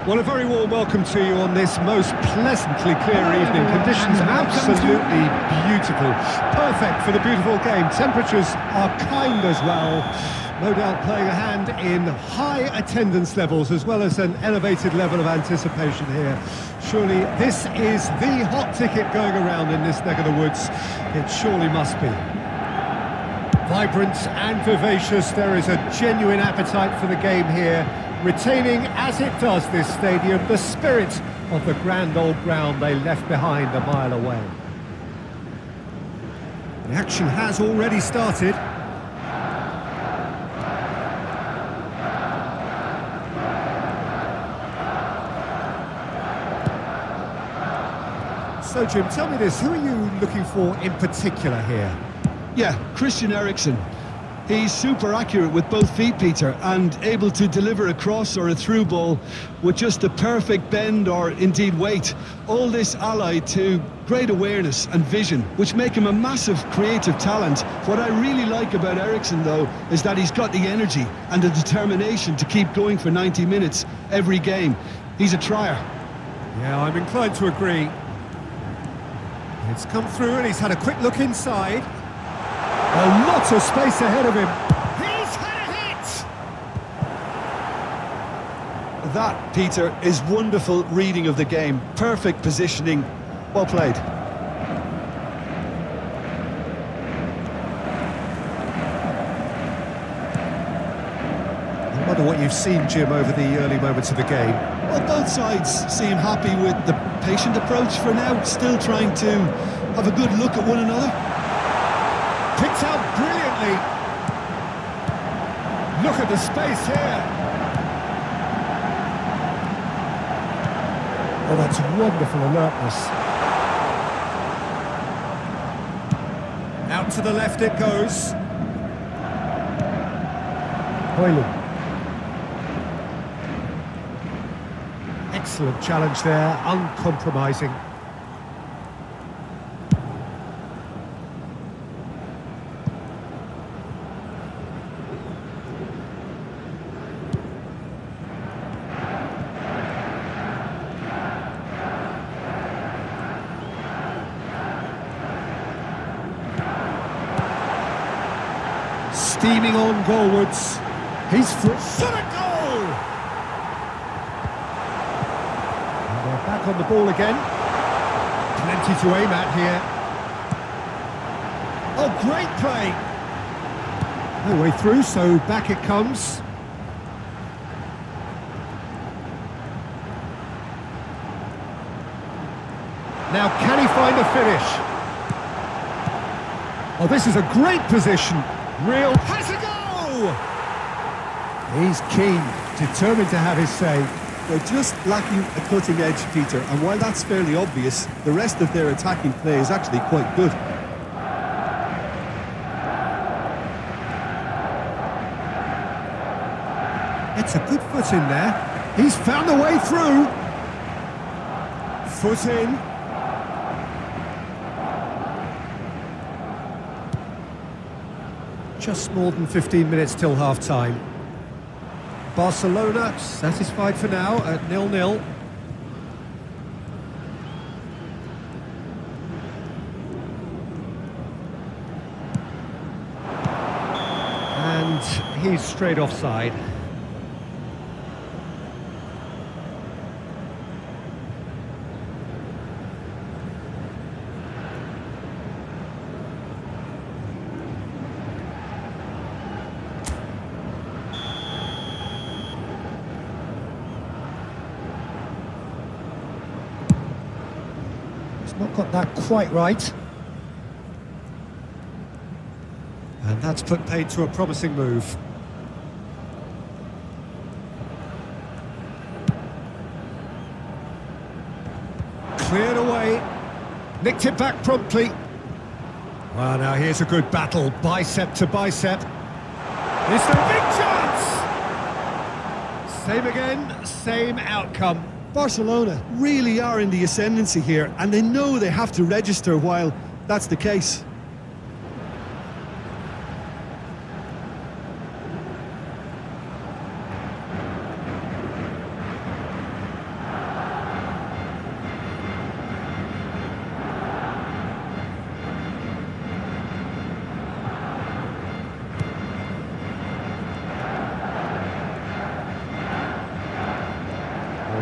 Well, a very warm welcome to you on this most pleasantly clear evening. Conditions absolutely beautiful. Perfect for the beautiful game. Temperatures are kind as well. No doubt playing a hand in high attendance levels as well as an elevated level of anticipation here. Surely this is the hot ticket going around in this neck of the woods. It surely must be. Vibrant and vivacious. There is a genuine appetite for the game here, retaining, as it does this stadium, the spirit of the grand old ground they left behind a mile away. The action has already started. So, Jim, tell me this, who are you looking for in particular here? Yeah, Christian Eriksen. He's super accurate with both feet, Peter, and able to deliver a cross or a through ball with just the perfect bend or indeed weight. All this allied to great awareness and vision, which make him a massive creative talent. What I really like about Eriksen, though, is that he's got the energy and the determination to keep going for 90 minutes every game. He's a trier. Yeah, I'm inclined to agree. It's come through and he's had a quick look inside. A lot of space ahead of him. He's had a hit! That, Peter, is wonderful reading of the game. Perfect positioning. Well played. I wonder what you've seen, Jim, over the early moments of the game. Well, both sides seem happy with the patient approach for now, still trying to have a good look at one another. Picked out brilliantly. Look at the space here. Oh, that's wonderful alertness. Out to the left it goes. Hoyland. Excellent challenge there, uncompromising. Steaming on goalwards. He's for a goal! And they're back on the ball again. Plenty to aim at here. Oh, great play! No way through, so back it comes. Now, can he find a finish? Oh, this is a great position. Real has a go! He's keen, determined to have his say. They're just lacking a cutting edge, Peter, and while that's fairly obvious, the rest of their attacking play is actually quite good. It's a good foot in there. He's found a way through. Foot in. Just more than 15 minutes till half-time. Barcelona satisfied for now at 0-0. And he's straight offside. Not got that quite right. And that's put paid to a promising move. Cleared away. Nicked it back promptly. Well, now here's a good battle, bicep to bicep. It's the big chance! Same again, same outcome. Barcelona really are in the ascendancy here, and they know they have to register while that's the case.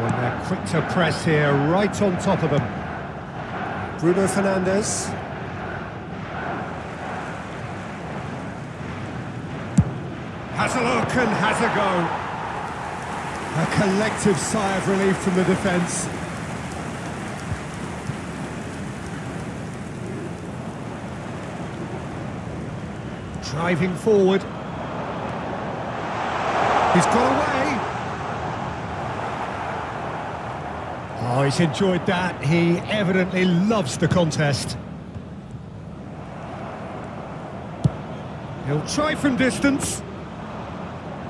And they're quick to press here, right on top of them. Bruno Fernandes. Has a look and has a go. A collective sigh of relief from the defence. Driving forward. He's got away. Oh, he's enjoyed that. He evidently loves the contest. He'll try from distance.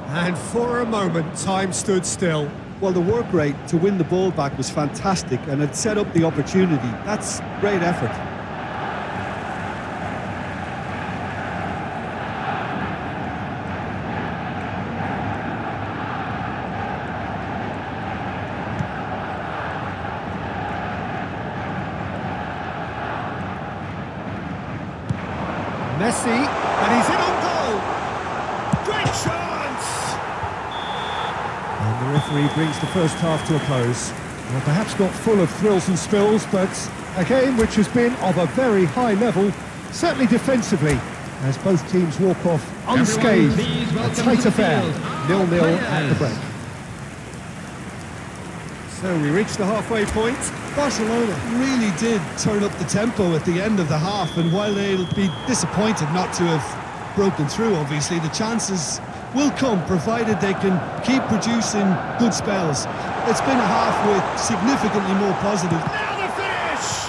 And for a moment, time stood still. Well, the work rate to win the ball back was fantastic, and it set up the opportunity. That's great effort. Messi, and he's in on goal. Great chance! And the referee brings the first half to a close. Well, perhaps not full of thrills and spills, but a game which has been of a very high level, certainly defensively, as both teams walk off unscathed. A tight affair, 0-0 at the break. So we reach the halfway point. Barcelona really did turn up the tempo at the end of the half, and while they'll be disappointed not to have broken through, obviously, the chances will come, provided they can keep producing good spells. It's been a half with significantly more positive. Now the finish!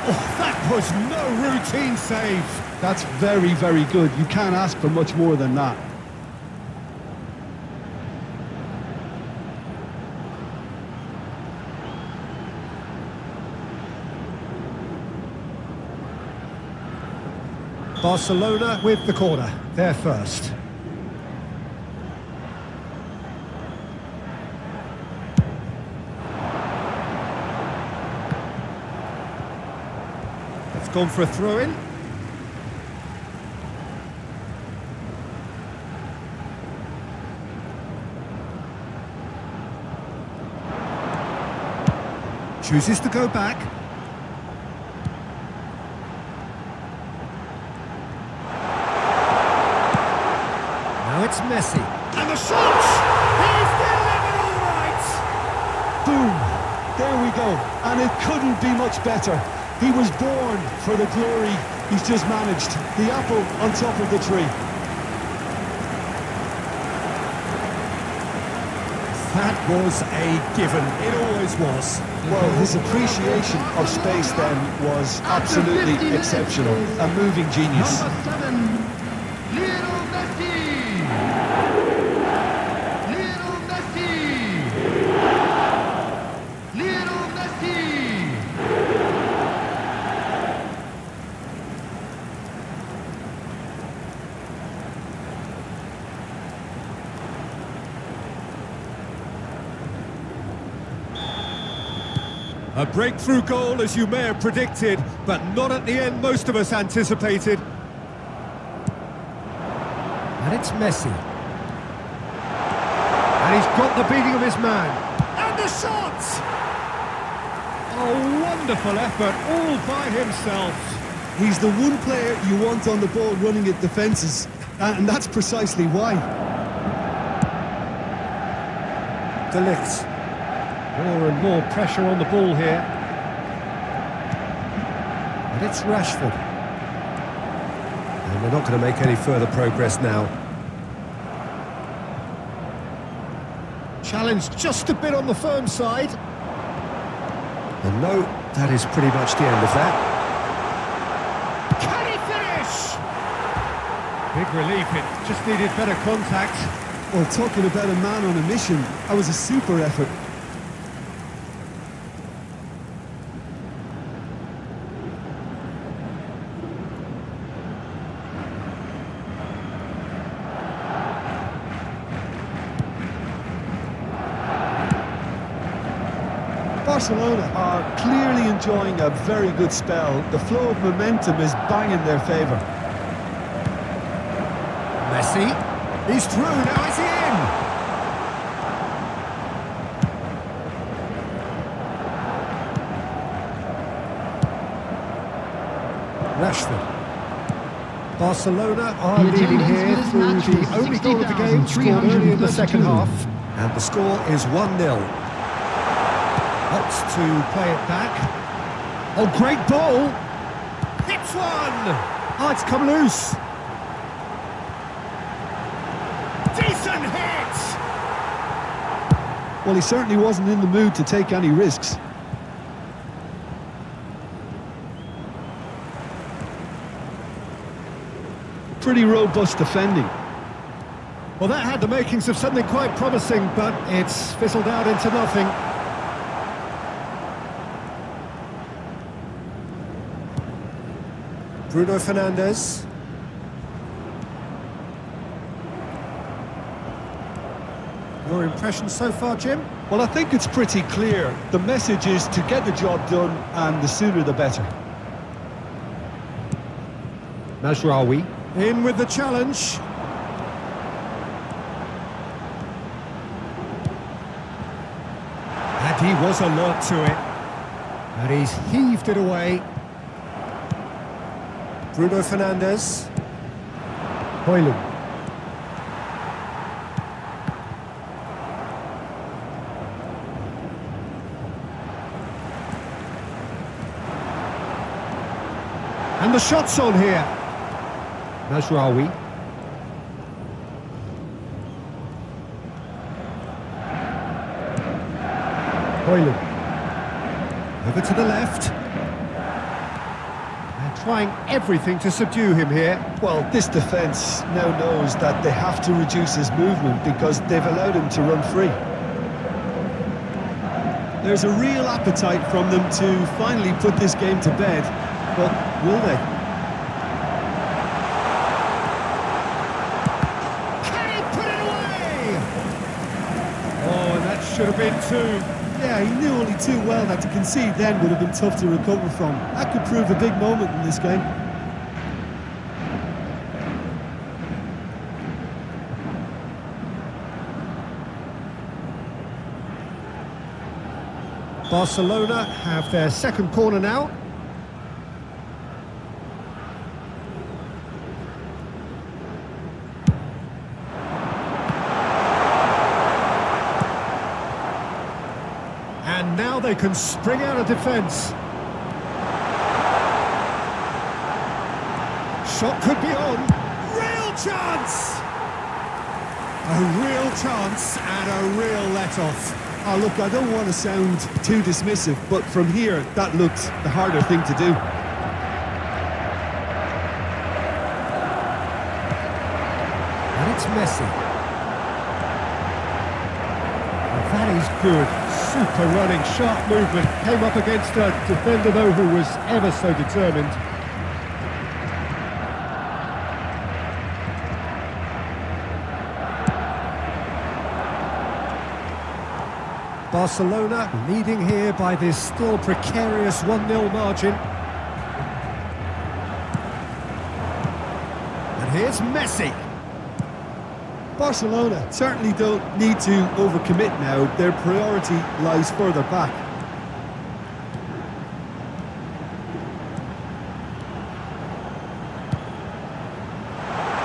Oh, that was no routine save. That's very, very good. You can't ask for much more than that. Barcelona with the corner, they're first. It's gone for a throw-in. Chooses to go back. It's Messi. And the shot! He's delivered all right! Boom! There we go. And it couldn't be much better. He was born for the glory he's just managed. The apple on top of the tree. That was a given. It always was. Well, his appreciation of space then was absolutely exceptional. A moving genius. A breakthrough goal, as you may have predicted, but not at the end most of us anticipated. And it's Messi. And he's got the beating of his man. And the shot! A wonderful effort, all by himself. He's the one player you want on the ball running at defences, and that's precisely why. De Ligt. More and more pressure on the ball here. And it's Rashford. And we're not going to make any further progress now. Challenge just a bit on the firm side. And no, that is pretty much the end of that. Can he finish? Big relief, it just needed better contact. Well, talking about a man on a mission, that was a super effort. Barcelona are clearly enjoying a very good spell. The flow of momentum is bang in their favour. Messi, he's through, now is he Rashford. Barcelona are leading here through the only goal of the game, scored early in the second half. And the score is 1-0. Opts to play it back. Oh, great ball! Hits one! Oh, it's come loose. Decent hit! Well, he certainly wasn't in the mood to take any risks. Pretty robust defending. Well, that had the makings of something quite promising, but it's fizzled out into nothing. Bruno Fernandes. Your impression so far, Jim? Well, I think it's pretty clear. The message is to get the job done, and the sooner the better. Mazraoui in with the challenge. And he was alert to it. And he's heaved it away. Bruno Fernandes. Højlund. And the shot's on here. Mazraoui. Højlund. Over to the left. They're trying everything to subdue him here. Well, this defence now knows that they have to reduce his movement because they've allowed him to run free. There's a real appetite from them to finally put this game to bed, but will they? Can he put it away? Oh, and that should have been two. Yeah, he knew only too well that to concede then would have been tough to recover from. That could prove a big moment in this game. Barcelona have their second corner now. And now they can spring out of defence. Shot could be on. Real chance! A real chance and a real let-off. Oh, look, I don't want to sound too dismissive, but from here, that looked the harder thing to do. And it's Messi. And that is good. Super running, sharp movement. Came up against a defender, though, who was ever so determined. Barcelona leading here by this still precarious 1-0 margin. And here's Messi. Barcelona certainly don't need to overcommit now. Their priority lies further back.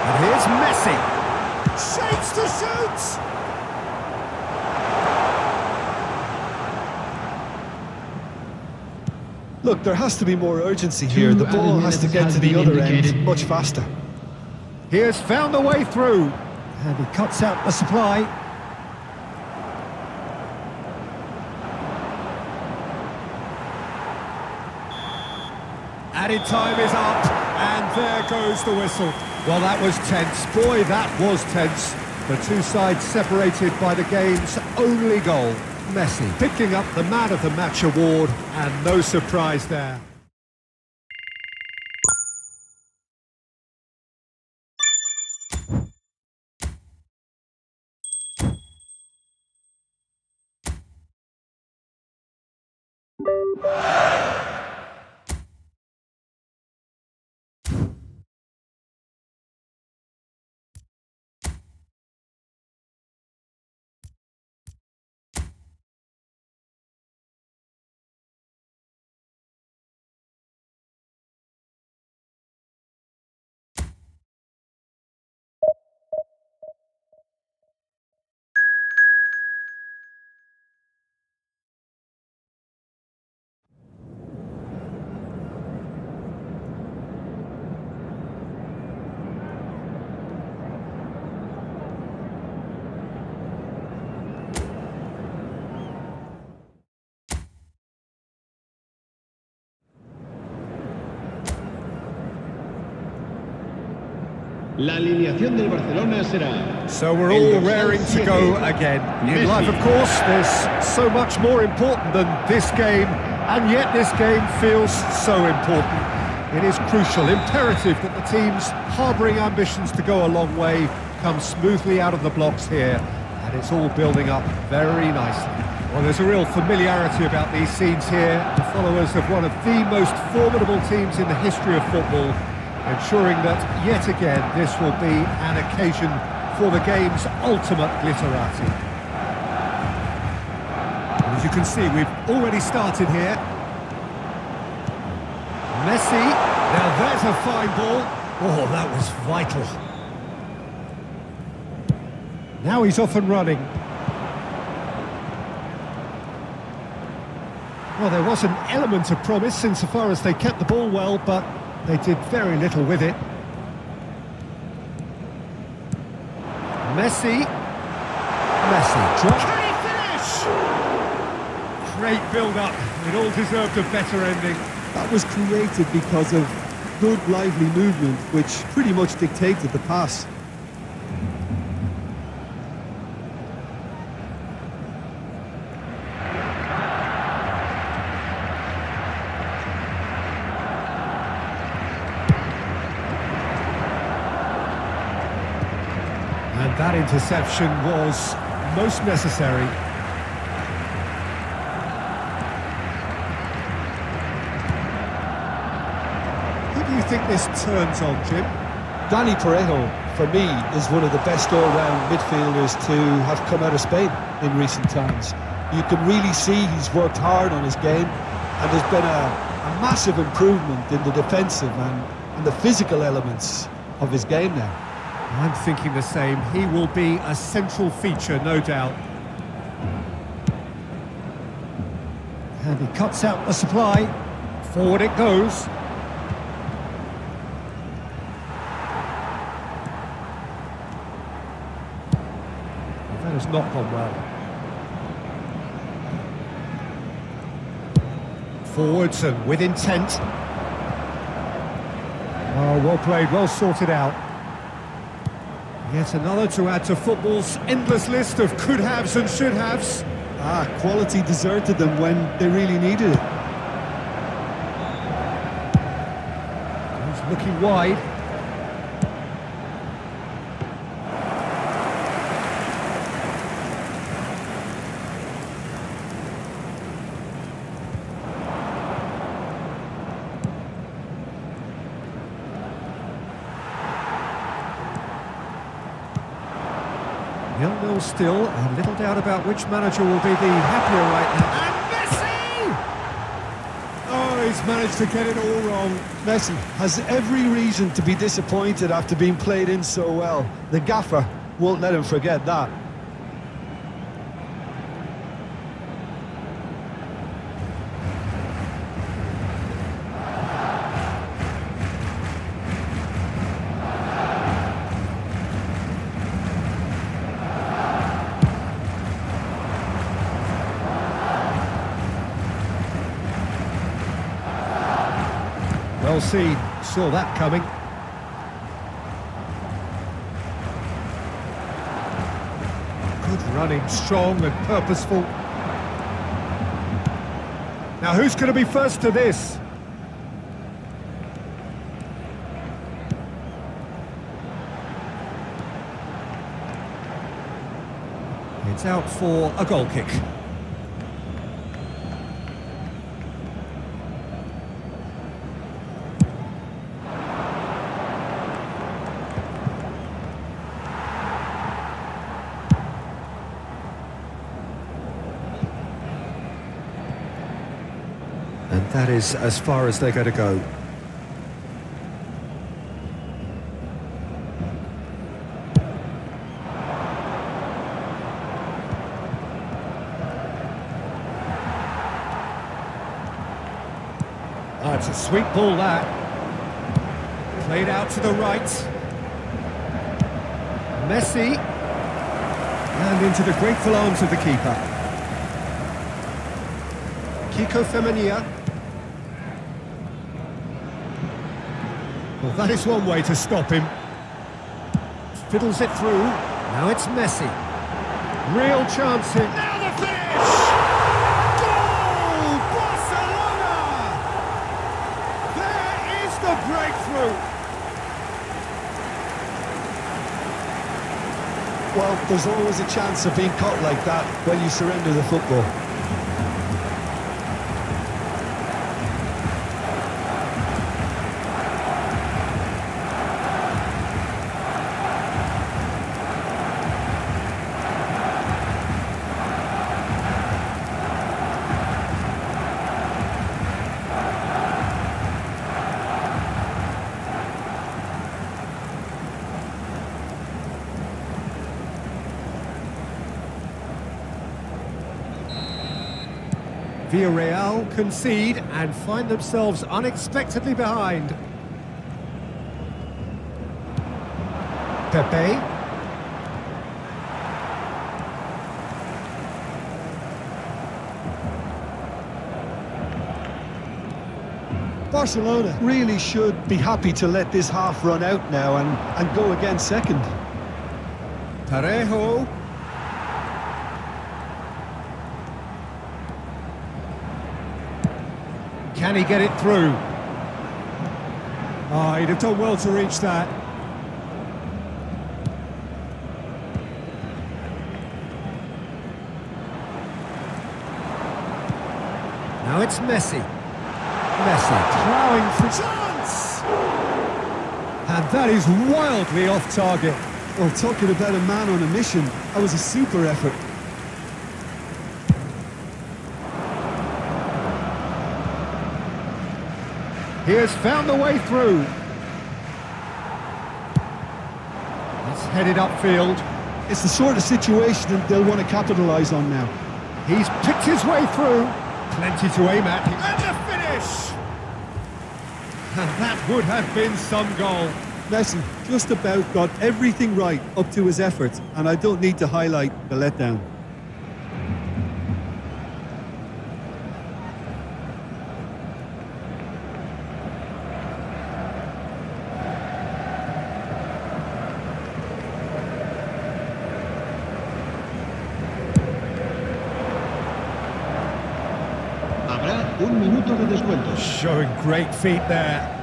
And here's Messi. Shapes to shoot! Look, there has to be more urgency here. The ball has to get to the other end much faster. He has found a way through. And he cuts out the supply. Added time is up, and there goes the whistle. Well, that was tense. Boy, that was tense. The two sides separated by the game's only goal. Messi picking up the Man of the Match award, and no surprise there. La alineación del Barcelona será... So we're all raring to go again. In life, of course, there's so much more important than this game, and yet this game feels so important. It is crucial, imperative that the teams harbouring ambitions to go a long way come smoothly out of the blocks here, and it's all building up very nicely. Well, there's a real familiarity about these scenes here, the followers of one of the most formidable teams in the history of football, ensuring that, yet again, this will be an occasion for the game's ultimate glitterati. As you can see, we've already started here. Messi, now there's a fine ball. Oh, that was vital. Now he's off and running. Well, there was an element of promise insofar as they kept the ball well, but they did very little with it. Messi. Can he finish? Great build-up. It all deserved a better ending. That was created because of good, lively movement, which pretty much dictated the pass. And that interception was most necessary. Who do you think this turns on, Jim? Dani Parejo, for me, is one of the best all-round midfielders to have come out of Spain in recent times. You can really see he's worked hard on his game, and there's been a massive improvement in the defensive and the physical elements of his game now. I'm thinking the same. He will be a central feature, no doubt. And he cuts out the supply. Forward it goes. That has not gone well. Forwards and with intent. Oh, well played, well sorted out. Yet another to add to football's endless list of could-haves and should-haves. Quality deserted them when they really needed it. He's looking wide. Nil-nil still, a little doubt about which manager will be the happier right now. And Messi! Oh, he's managed to get it all wrong. Messi has every reason to be disappointed after being played in so well. The gaffer won't let him forget that. Well seen, saw that coming. Good running, strong and purposeful. Now who's going to be first to this? It's out for a goal kick. And that is as far as they're going to go. Oh, it's a sweet ball, that. Played out to the right. Messi. And into the grateful arms of the keeper. Kickoff. Well, that is one way to stop him. Fiddles it through. Now it's Messi. Real chance here. Now the finish! Goal! Barcelona! There is the breakthrough. Well, there's always a chance of being caught like that when you surrender the football. Villarreal concede and find themselves unexpectedly behind. Pepe. Barcelona really should be happy to let this half run out now and go again second. Parejo. Can he get it through? Oh, he'd have done well to reach that. Now it's Messi. Messi ploughing for chance! And that is wildly off target. Well, talking about a man on a mission, that was a super effort. He has found the way through. It's headed upfield. It's the sort of situation that they'll want to capitalise on now. He's picked his way through. Plenty to aim at. And the finish! And that would have been some goal. Messi just about got everything right up to his efforts, and I don't need to highlight the letdown. Habrá un minuto de descuento. Showing great feet there.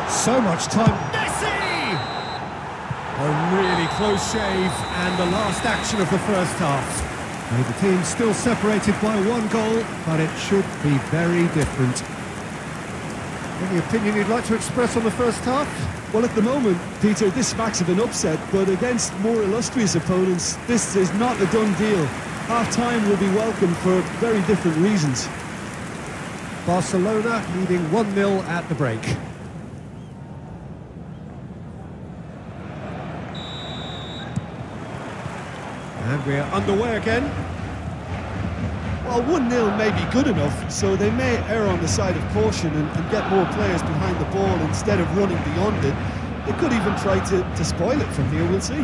So much time. Messi! A really close shave and the last action of the first half. Now, the team's still separated by one goal, but it should be very different. Any opinion you'd like to express on the first half? Well, at the moment, Peter, this smacks of an upset, but against more illustrious opponents, this is not a done deal. Half-time will be welcome for very different reasons. Barcelona leading 1-0 at the break. And we're underway again. Well, 1-0 may be good enough, so they may err on the side of caution and get more players behind the ball instead of running beyond it. They could even try to spoil it from here, we'll see.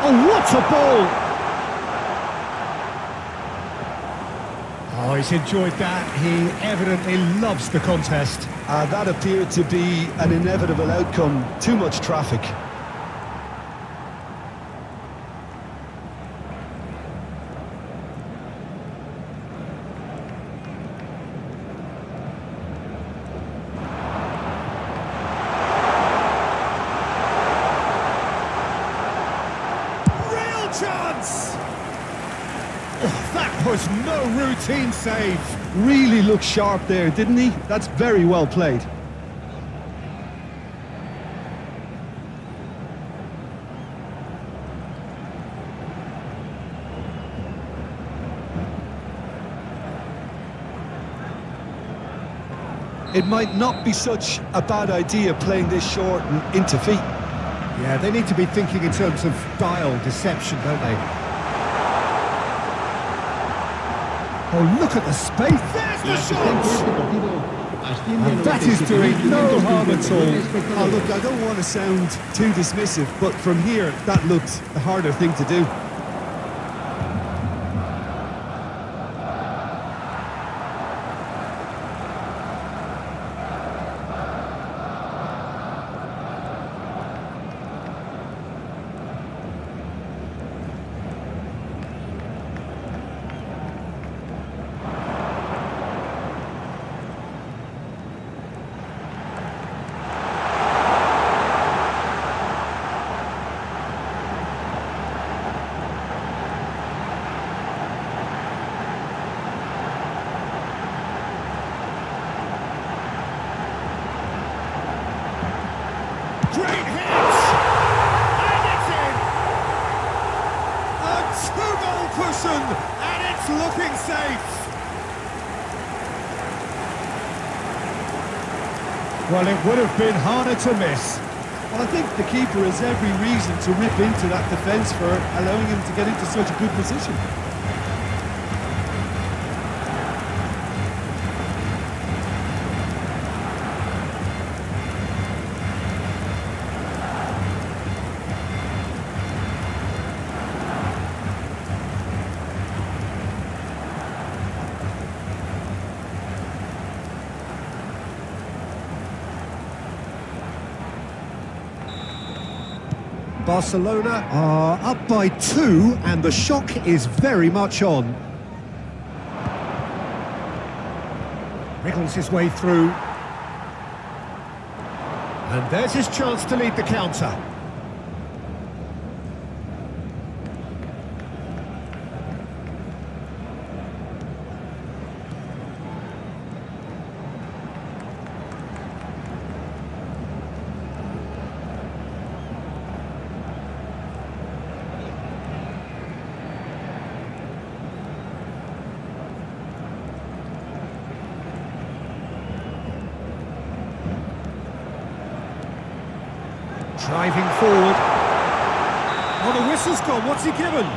Oh, what a ball! Oh, he's enjoyed that. He evidently loves the contest. That appeared to be an inevitable outcome. Too much traffic. chance! Oh, that was no routine save. Really looked sharp there, didn't he? That's very well played. It might not be such a bad idea playing this short and into feet. Yeah, they need to be thinking in terms of dial deception, don't they? Oh, look at the space. There's the shot! And that is doing no harm at all. Oh, look, I don't want to sound too dismissive, but from here, that looked the harder thing to do. Great hit! And it's in! A two-goal cushion, and it's looking safe! Well, it would have been harder to miss. Well, I think the keeper has every reason to rip into that defence for allowing him to get into such a good position. Barcelona are up by 2, and the shock is very much on. Wriggles his way through. And there's his chance to lead the counter. Driving forward. Oh, the whistle's gone. What's he given?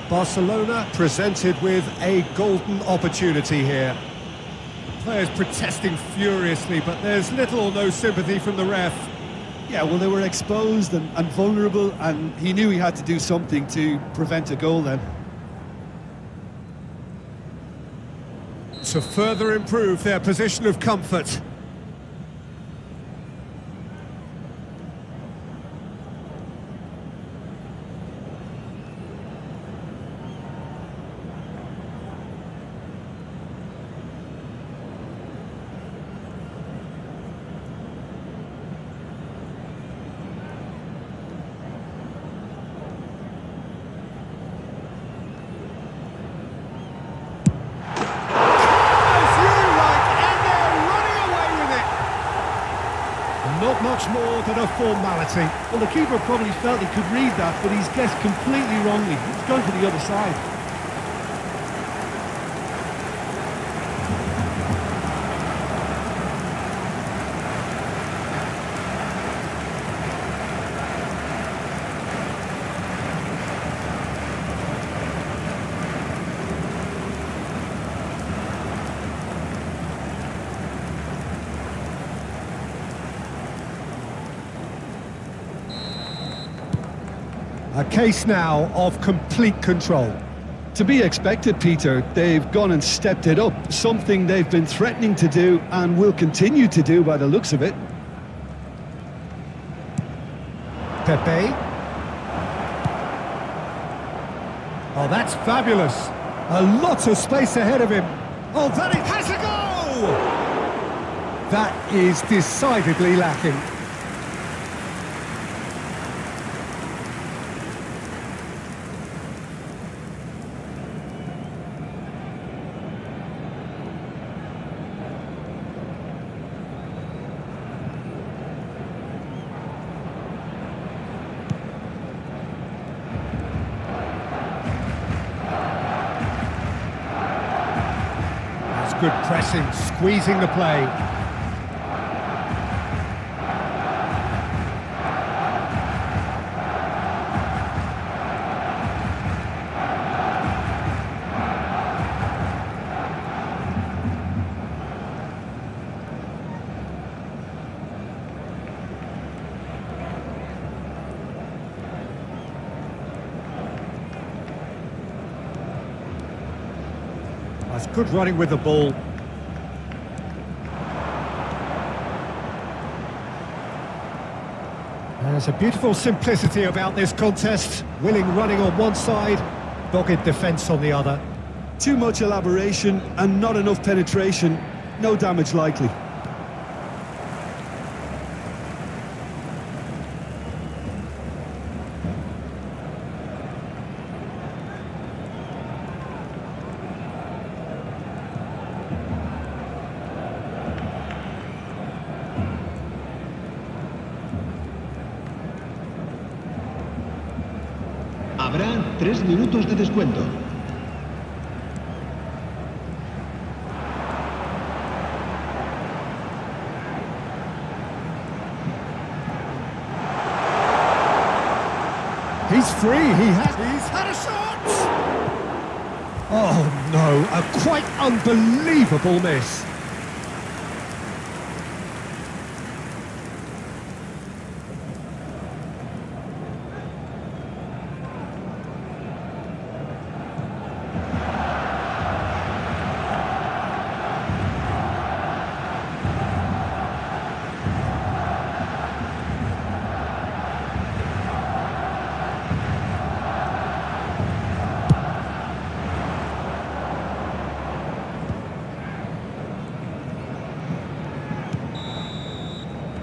Barcelona presented with a golden opportunity here. Players protesting furiously, but there's little or no sympathy from the ref. Yeah, well, they were exposed and vulnerable, and he knew he had to do something to prevent a goal then. To further improve their position of comfort. Not much more than a formality. Well, the keeper probably felt he could read that, but he's guessed completely wrongly. He's gone to the other side. A case now of complete control. To be expected, Peter. They've gone and stepped it up, something they've been threatening to do and will continue to do by the looks of it. Pepe. Oh, that's fabulous. A lot of space ahead of him. Oh, that it has a goal! That is decidedly lacking. Good pressing, squeezing the play. That's good running with the ball. There's a beautiful simplicity about this contest. Willing running on one side, dogged defence on the other. Too much elaboration and not enough penetration. No damage likely. Habrá 3 minutos de descuento. He's free, he's had a shot! Oh no, a quite unbelievable miss.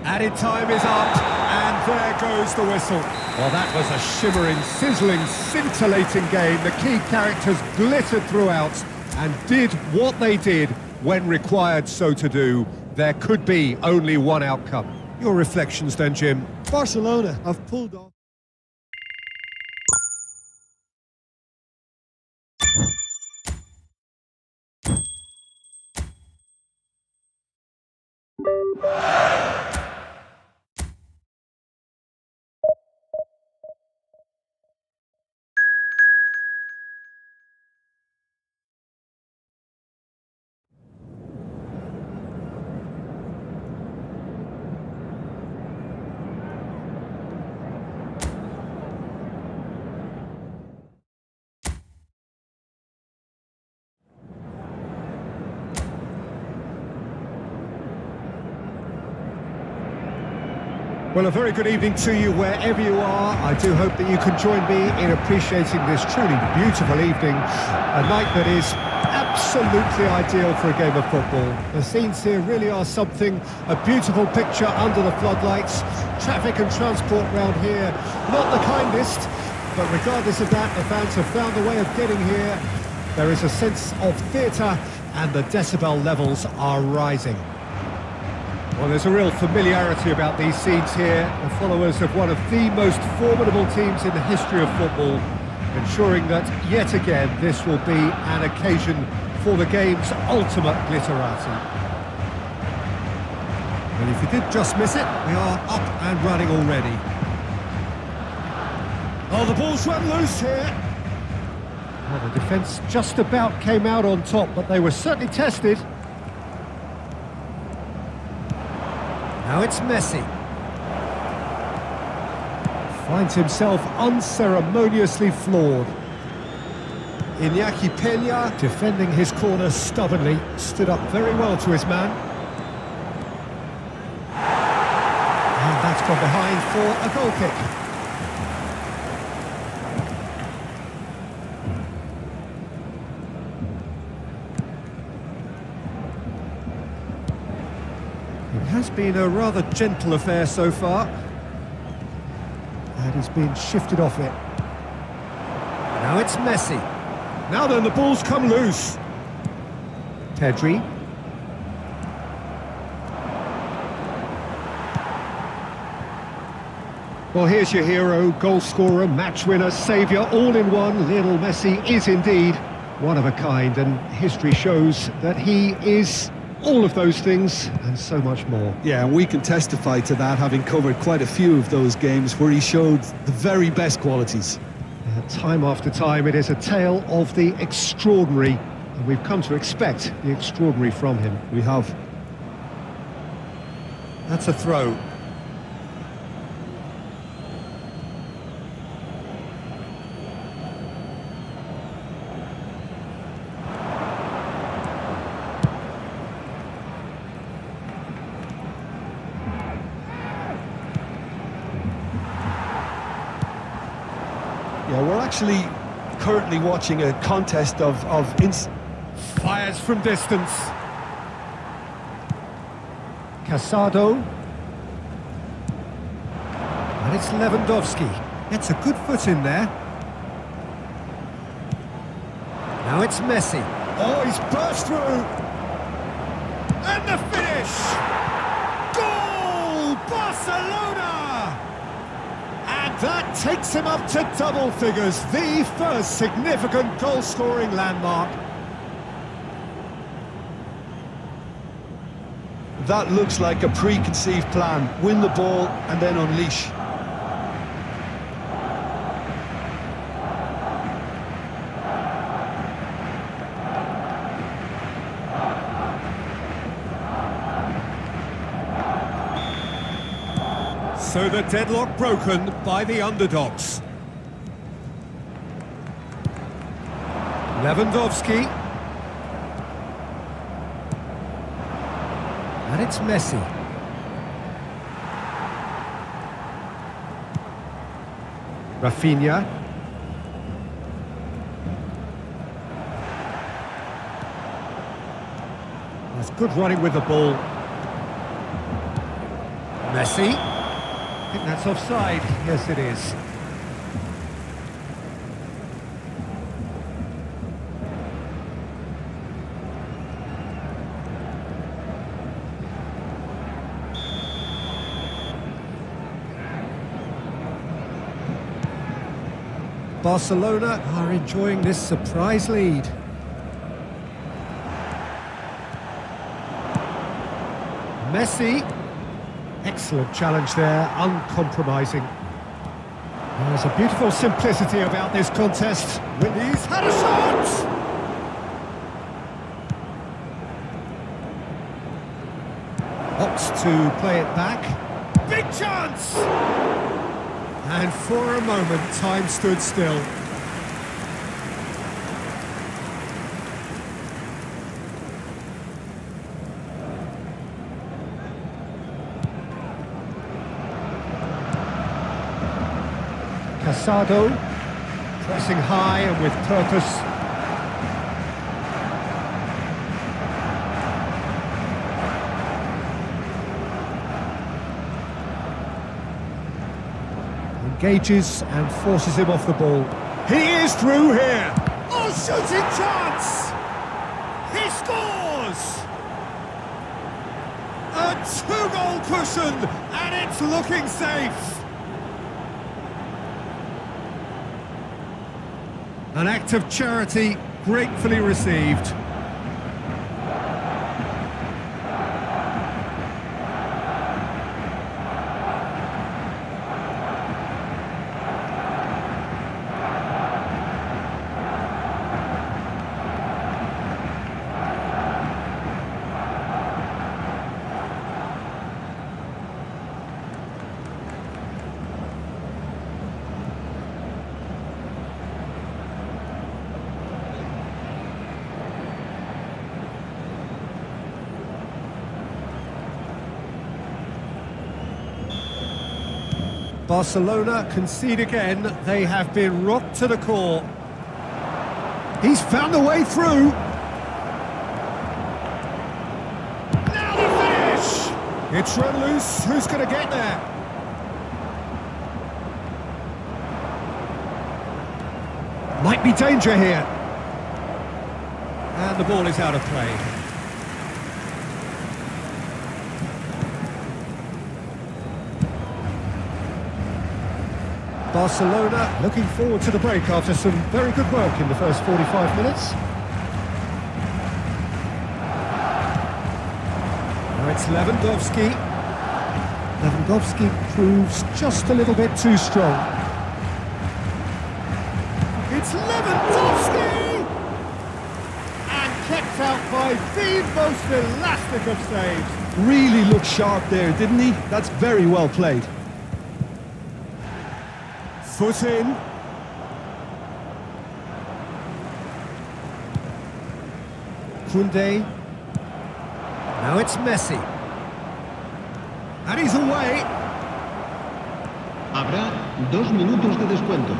Added time is up, and there goes the whistle. Well, that was a shimmering, sizzling, scintillating game. The key characters glittered throughout and did what they did when required so to do. There could be only one outcome. Your reflections then, Jim? Barcelona have pulled off. Well, a very good evening to you wherever you are. I do hope that you can join me in appreciating this truly beautiful evening. A night that is absolutely ideal for a game of football. The scenes here really are something, a beautiful picture under the floodlights. Traffic and transport round here, not the kindest, but regardless of that, the fans have found a way of getting here. There is a sense of theatre and the decibel levels are rising. Well, there's a real familiarity about these scenes here. The followers of one of the most formidable teams in the history of football, ensuring that, yet again, this will be an occasion for the game's ultimate glitterati. And if you did just miss it, we are up and running already. Oh, the ball's run loose here. Well, the defence just about came out on top, but they were certainly tested. Now it's Messi. Finds himself unceremoniously floored. Iñaki Peña, defending his corner stubbornly, stood up very well to his man. And that's gone behind for a goal kick. It has been a rather gentle affair so far. And he's been shifted off it. Now it's Messi. Now then, the ball's come loose. Pedri. Well, here's your hero, goal scorer, match winner, saviour, all in one. Lionel Messi is indeed one of a kind, and history shows that he is all of those things and so much more. Yeah, and we can testify to that, having covered quite a few of those games where he showed the very best qualities. Time after time, it is a tale of the extraordinary, and we've come to expect the extraordinary from him. We have. That's a throw. Yeah, we're actually currently watching a contest of Fires from distance. Casado. And it's Lewandowski. Gets a good foot in there. Now it's Messi. Oh, he's burst through. And the finish! Goal! Barcelona! And that takes him up to double figures, the first significant goal-scoring landmark. That looks like a preconceived plan. Win the ball and then unleash. So the deadlock broken by the underdogs. Lewandowski. And it's Messi. Rafinha. That's good running with the ball. Messi. I think that's offside. Yes, it is. Barcelona are enjoying this surprise lead. Messi. Excellent challenge there, uncompromising. There's a beautiful simplicity about this contest. Willy's had a shot! Opts to play it back. Big chance! And for a moment, time stood still. Casado, pressing high and with purpose. Engages and forces him off the ball. He is through here! Oh, shooting chance! He scores! A two-goal cushion, and it's looking safe! An act of charity gratefully received. Barcelona concede again. They have been rocked to the core. He's found a way through. Now the finish! It's run loose. Who's going to get there? Might be danger here. And the ball is out of play. Barcelona looking forward to the break after some very good work in the first 45 minutes. Now it's Lewandowski. Lewandowski proves just a little bit too strong. It's Lewandowski! And kept out by the most elastic of saves. Really looked sharp there, didn't he? That's very well played. Foot in. Koundé. Now it's Messi. And he's away. Habrá 2 minutos de descuento.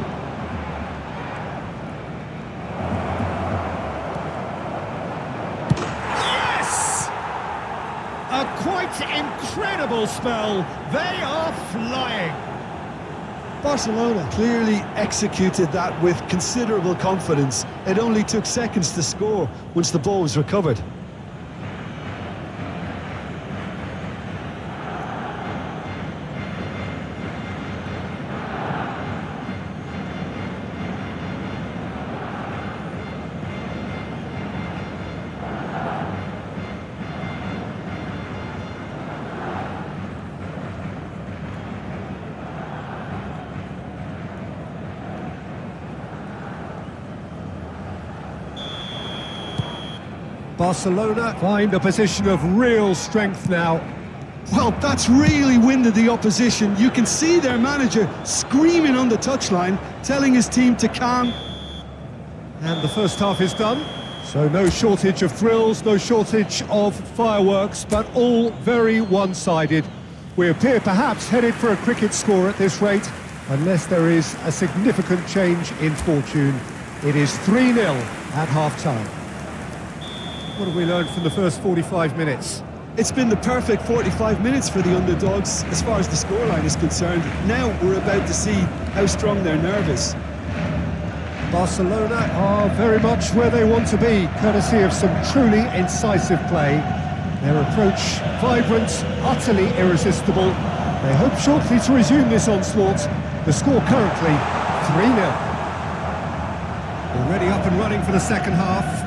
Yes! A quite incredible spell. They are flying. Barcelona clearly executed that with considerable confidence. It only took seconds to score once the ball was recovered. Barcelona find a position of real strength now. Well, that's really winded the opposition. You can see their manager screaming on the touchline, telling his team to calm. And the first half is done. So no shortage of thrills, no shortage of fireworks, but all very one-sided. We appear perhaps headed for a cricket score at this rate, unless there is a significant change in fortune. It is 3-0 at half-time. What have we learned from the first 45 minutes? It's been the perfect 45 minutes for the underdogs as far as the scoreline is concerned. Now we're about to see how strong their nerve is. Barcelona are very much where they want to be, courtesy of some truly incisive play. Their approach vibrant, utterly irresistible. They hope shortly to resume this onslaught. The score currently 3-0. Already up and running for the second half.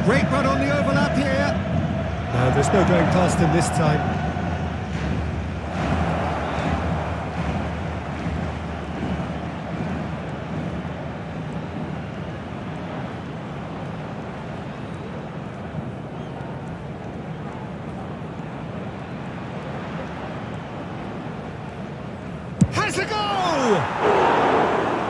Great run on the overlap here. No, there's no going past him this time. Has a goal!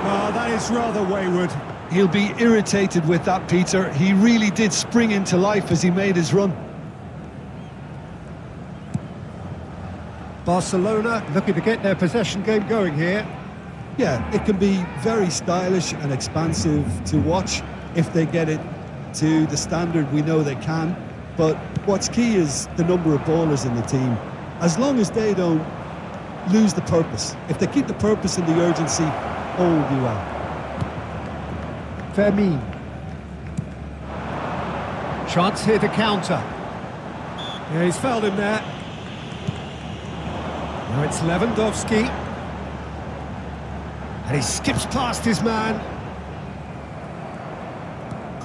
Well, that is rather wayward. He'll be irritated with that, Peter. He really did spring into life as he made his run. Barcelona looking to get their possession game going here. Yeah, it can be very stylish and expansive to watch if they get it to the standard we know they can. But what's key is the number of ballers in the team. As long as they don't lose the purpose. If they keep the purpose and the urgency, all will be well. Fermin. Chance here to counter. Yeah, he's fouled him there. Now it's Lewandowski. And he skips past his man.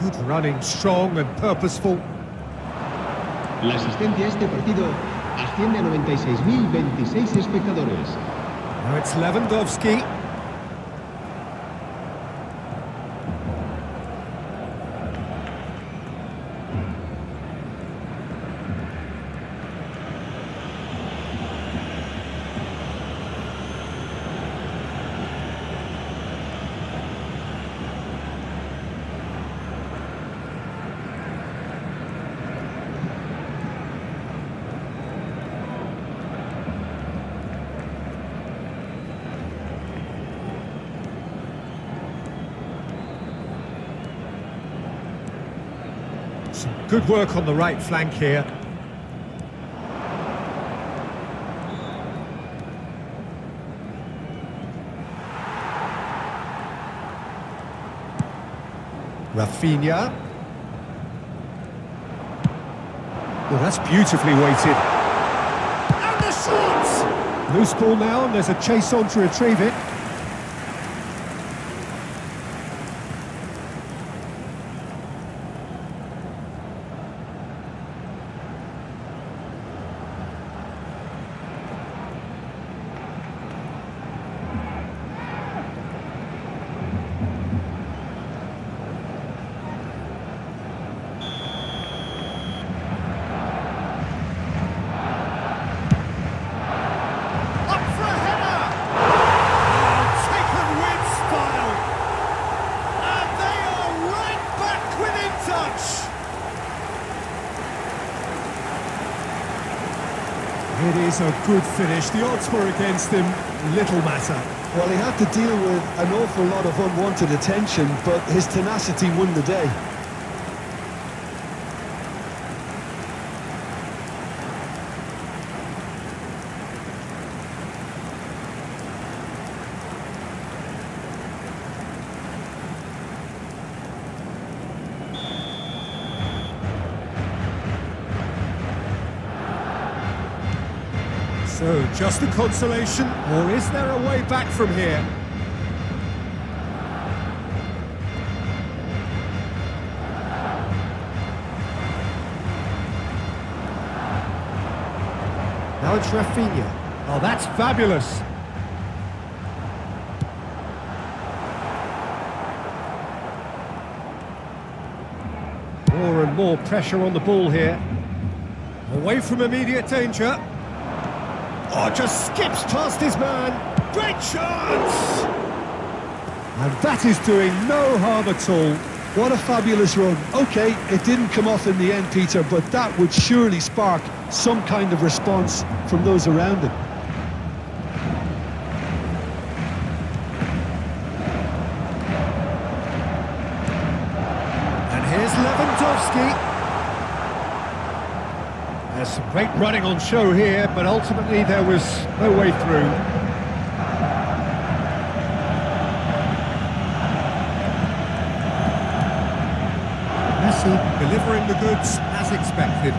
Good running, strong and purposeful. La asistencia a este partido asciende a 96.026 espectadores. Now it's Lewandowski. Some good work on the right flank here. Rafinha. Well, that's beautifully weighted. And the shot! Loose ball now, and there's a chase on to retrieve it. It is a good finish. The odds were against him, little matter. Well, he had to deal with an awful lot of unwanted attention, but his tenacity won the day. So, just a consolation, or is there a way back from here? Now it's Rafinha. Oh, that's fabulous. More and more pressure on the ball here. Away from immediate danger. Oh, just skips past his man. Great chance! And that is doing no harm at all. What a fabulous run. OK, it didn't come off in the end, Peter, but that would surely spark some kind of response from those around him. And here's Lewandowski. There's some great running on show here, but ultimately there was no way through. Messi delivering the goods as expected.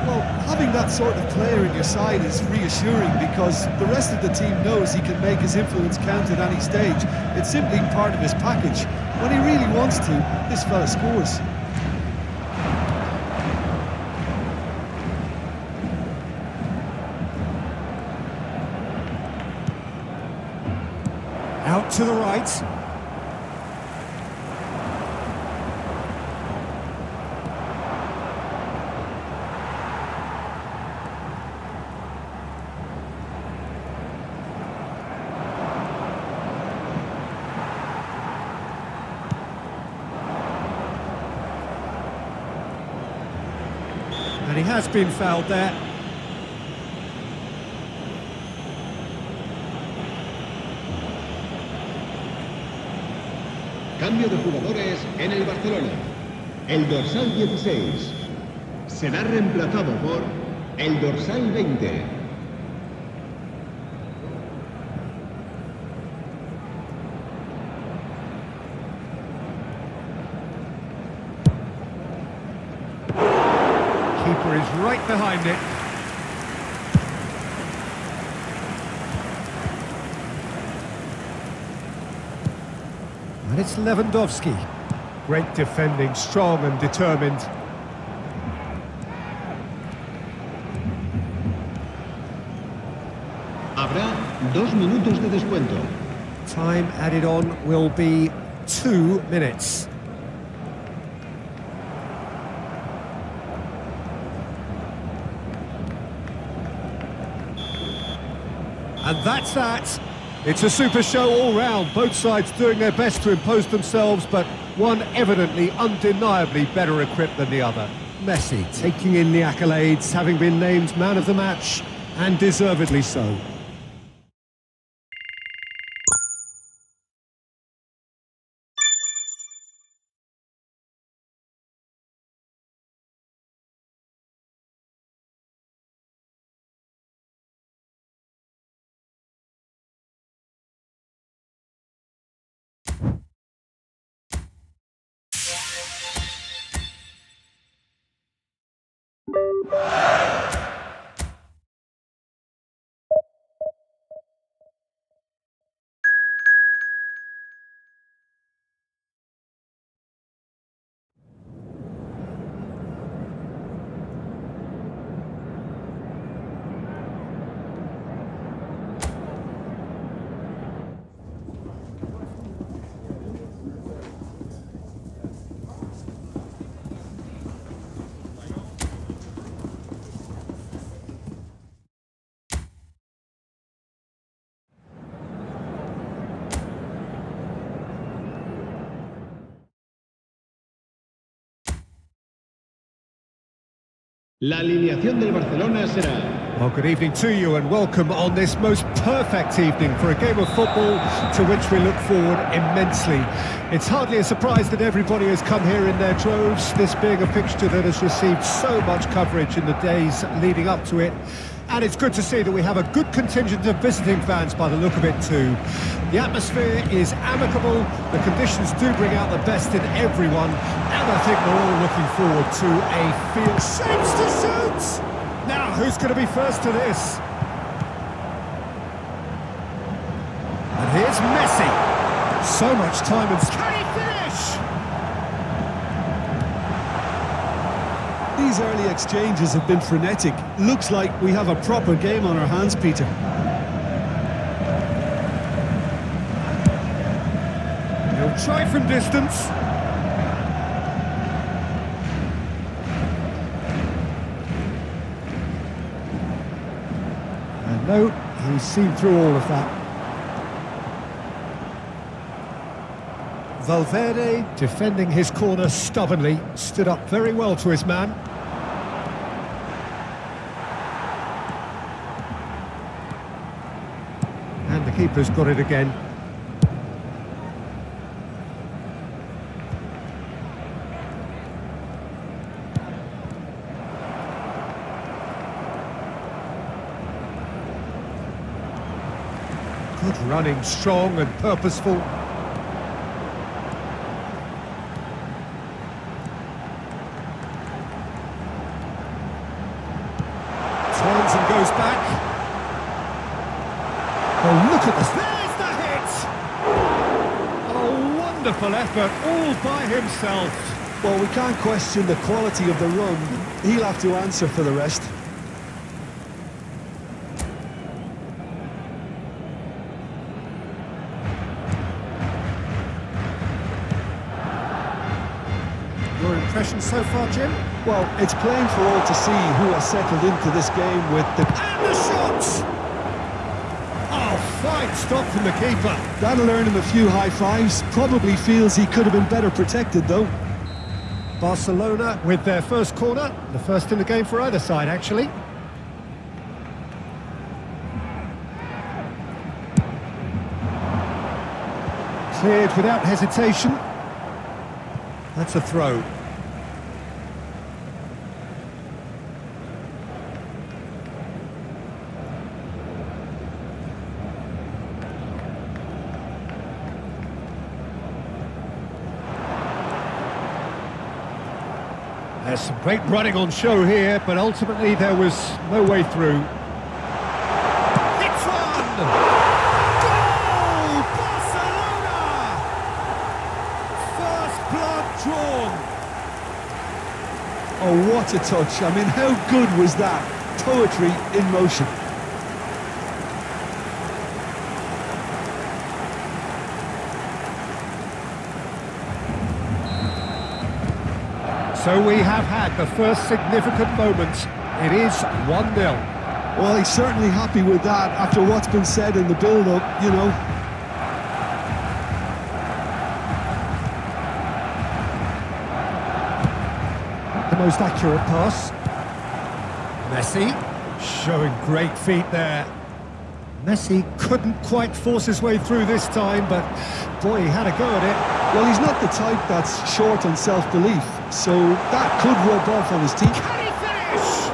Well, having that sort of player in your side is reassuring because the rest of the team knows he can make his influence count at any stage. It's simply part of his package. When he really wants to, this fella scores. Out to the right. And he has been fouled there. Cambio de jugadores en el Barcelona. El dorsal 16 será reemplazado por el dorsal 20. Keeper is right behind it. And it's Lewandowski. Great defending, strong and determined. Habrá 2 minutos de descuento. Time added on will be 2 minutes. And that's that. It's a super show all round, both sides doing their best to impose themselves, but one evidently, undeniably better equipped than the other. Messi taking in the accolades, having been named man of the match, and deservedly so. La alineación del Barcelona será: Well, good evening to you and welcome on this most perfect evening for a game of football to which we look forward immensely. It's hardly a surprise that everybody has come here in their droves, this being a fixture that has received so much coverage in the days leading up to it. And it's good to see that we have a good contingent of visiting fans by the look of it too. The atmosphere is amicable, the conditions do bring out the best in everyone, and I think we're all looking forward to a field. Shapes to shoot! Now, who's going to be first to this? And here's Messi. So much time and... Can he finish? These early exchanges have been frenetic. Looks like we have a proper game on our hands, Peter. He'll try from distance. And no, he's seen through all of that. Valverde, defending his corner stubbornly, stood up very well to his man. And the keeper's got it again. Good running, strong and purposeful. Turns and goes back. Oh, look at this. There's the hit! Oh, wonderful effort, all by himself. Well, we can't question the quality of the run. He'll have to answer for the rest. Your impression so far, Jim? Well, it's plain for all to see who has settled into this game with the... And the shot! Oh, fine stop from the keeper. That'll earn him a few high fives. Probably feels he could have been better protected, though. Barcelona with their first corner, the first in the game for either side, actually. Cleared without hesitation. That's a throw. There's some great running on show here, but ultimately there was no way through. It's one! Goal! Barcelona! First blood drawn. Oh, what a touch. I mean, how good was that? Poetry in motion. So we have had the first significant moment. It is 1-0. Well, he's certainly happy with that after what's been said in the build-up, you know. The most accurate pass. Messi showing great feet there. Messi couldn't quite force his way through this time, but boy, he had a go at it. Well, he's not the type that's short on self-belief, so that could rub off on his team. Can he finish?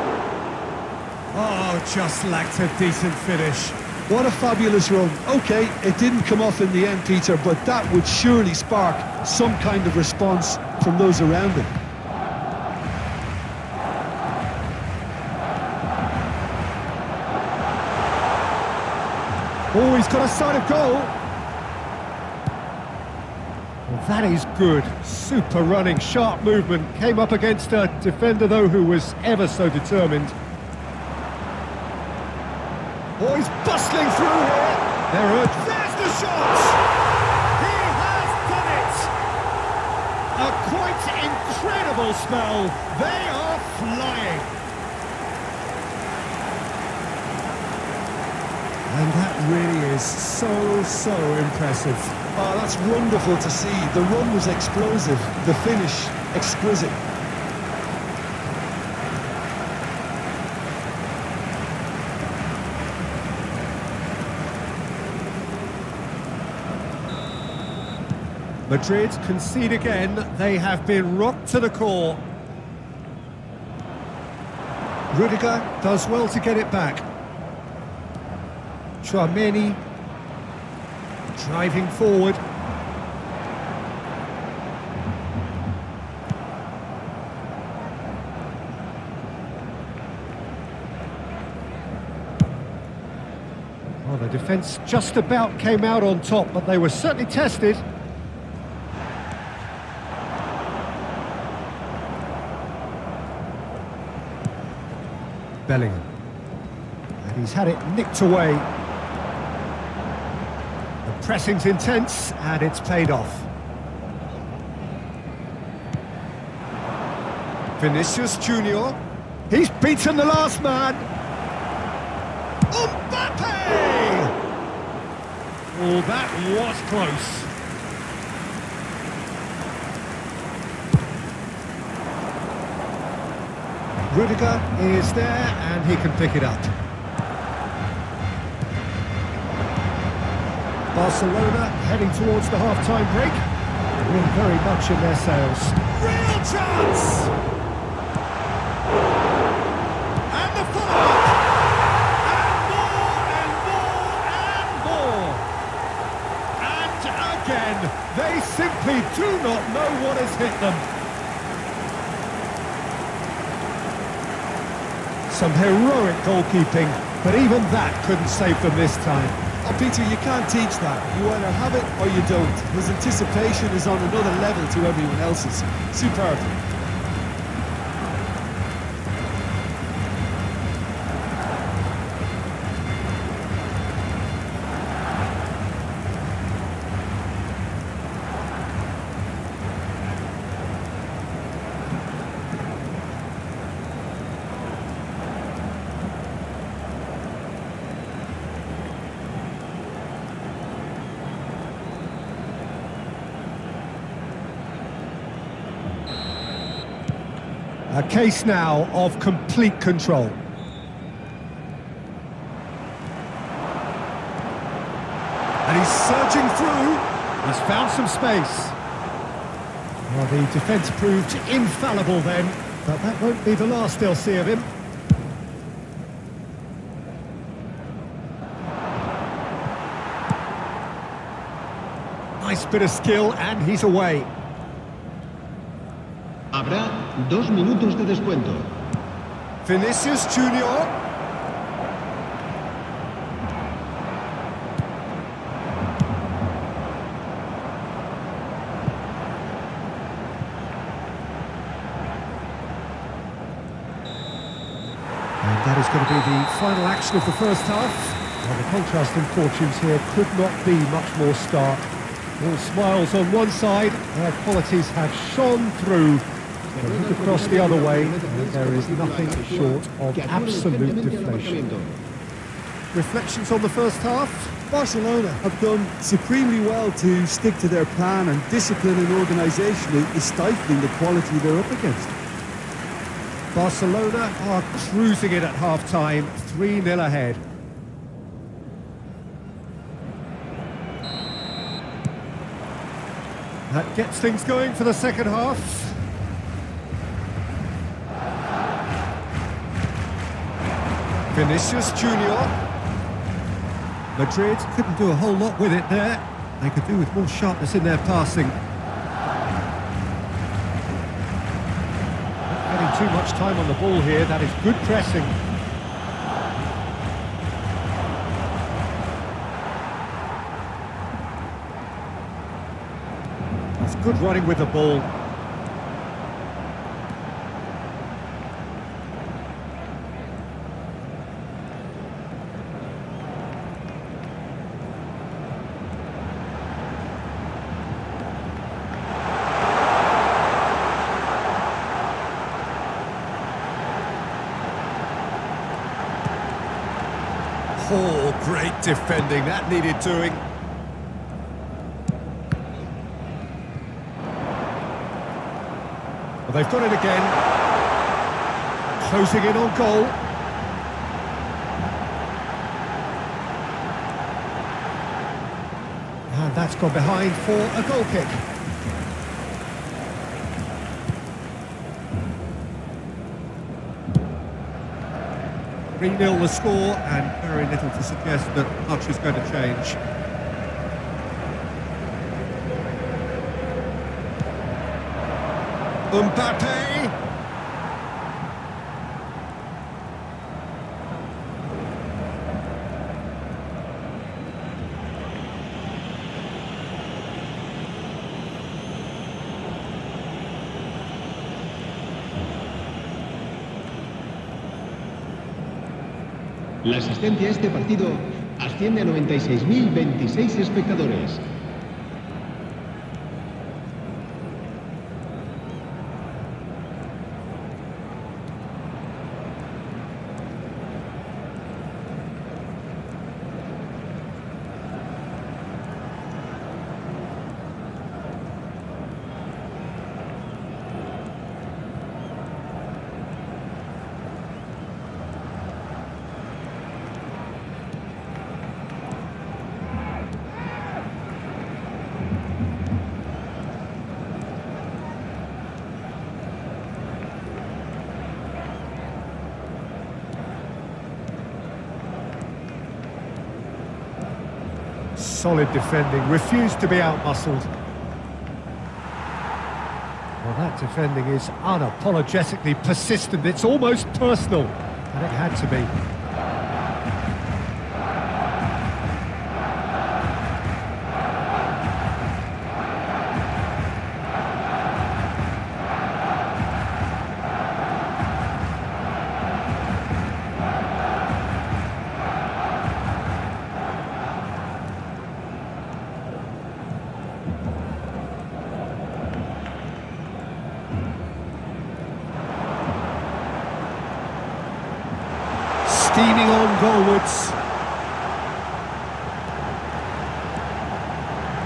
Oh, just lacked a decent finish. What a fabulous run. Okay, it didn't come off in the end, Peter, but that would surely spark some kind of response from those around him. Oh, he's got a sight of goal. Well, that is good. Super running, sharp movement. Came up against a defender, though, who was ever so determined. Oh, he's bustling through here. There's the shot. He has done it. A quite incredible spell. They are flying. And that really is so impressive. Oh, that's wonderful to see. The run was explosive, the finish exquisite. Madrid concede again. They have been rocked to the core. Rudiger does well to get it back. Chouameni driving forward. Well, the defence just about came out on top, but they were certainly tested. Bellingham. And he's had it nicked away. The pressing's intense, and it's paid off. Vinicius Junior. He's beaten the last man. Mbappe! Oh, that was close. Rudiger is there, and he can pick it up. Barcelona heading towards the half-time break. They're very much in their sails. Real chance! And the follow-up! And more, and more, and more! And again, they simply do not know what has hit them. Some heroic goalkeeping, but even that couldn't save them this time. Oh, Peter, you can't teach that. You either have it or you don't. His anticipation is on another level to everyone else's. Superb. A case now of complete control. And he's surging through. He's found some space. Well, the defence proved infallible then, but that won't be the last they'll see of him. Nice bit of skill, and he's away. Habrá 2 minutos de descuento. Vinicius Junior. And that is going to be the final action of the first half. Well, the contrasting fortunes here could not be much more stark. All smiles on one side, their qualities have shone through. But look across the other way, and there is nothing short of absolute deflation. Reflections on the first half? Barcelona have done supremely well to stick to their plan, and discipline and organisation is stifling the quality they're up against. Barcelona are cruising it at half-time, 3-0 ahead. That gets things going for the second half. Vinicius Junior. Madrid couldn't do a whole lot with it there. They could do with more sharpness in their passing. Not getting too much time on the ball here. That is good pressing. It's good running with the ball. Oh, great defending. That needed doing. Well, they've got it again. Closing in on goal. And that's gone behind for a goal kick. Three-0 the score, and very little to suggest that much is going to change. Mbappe! La asistencia a este partido asciende a 96.026 espectadores. Solid defending, refused to be out-muscled. Well, that defending is unapologetically persistent. It's almost personal, and it had to be. Steaming on goalwards.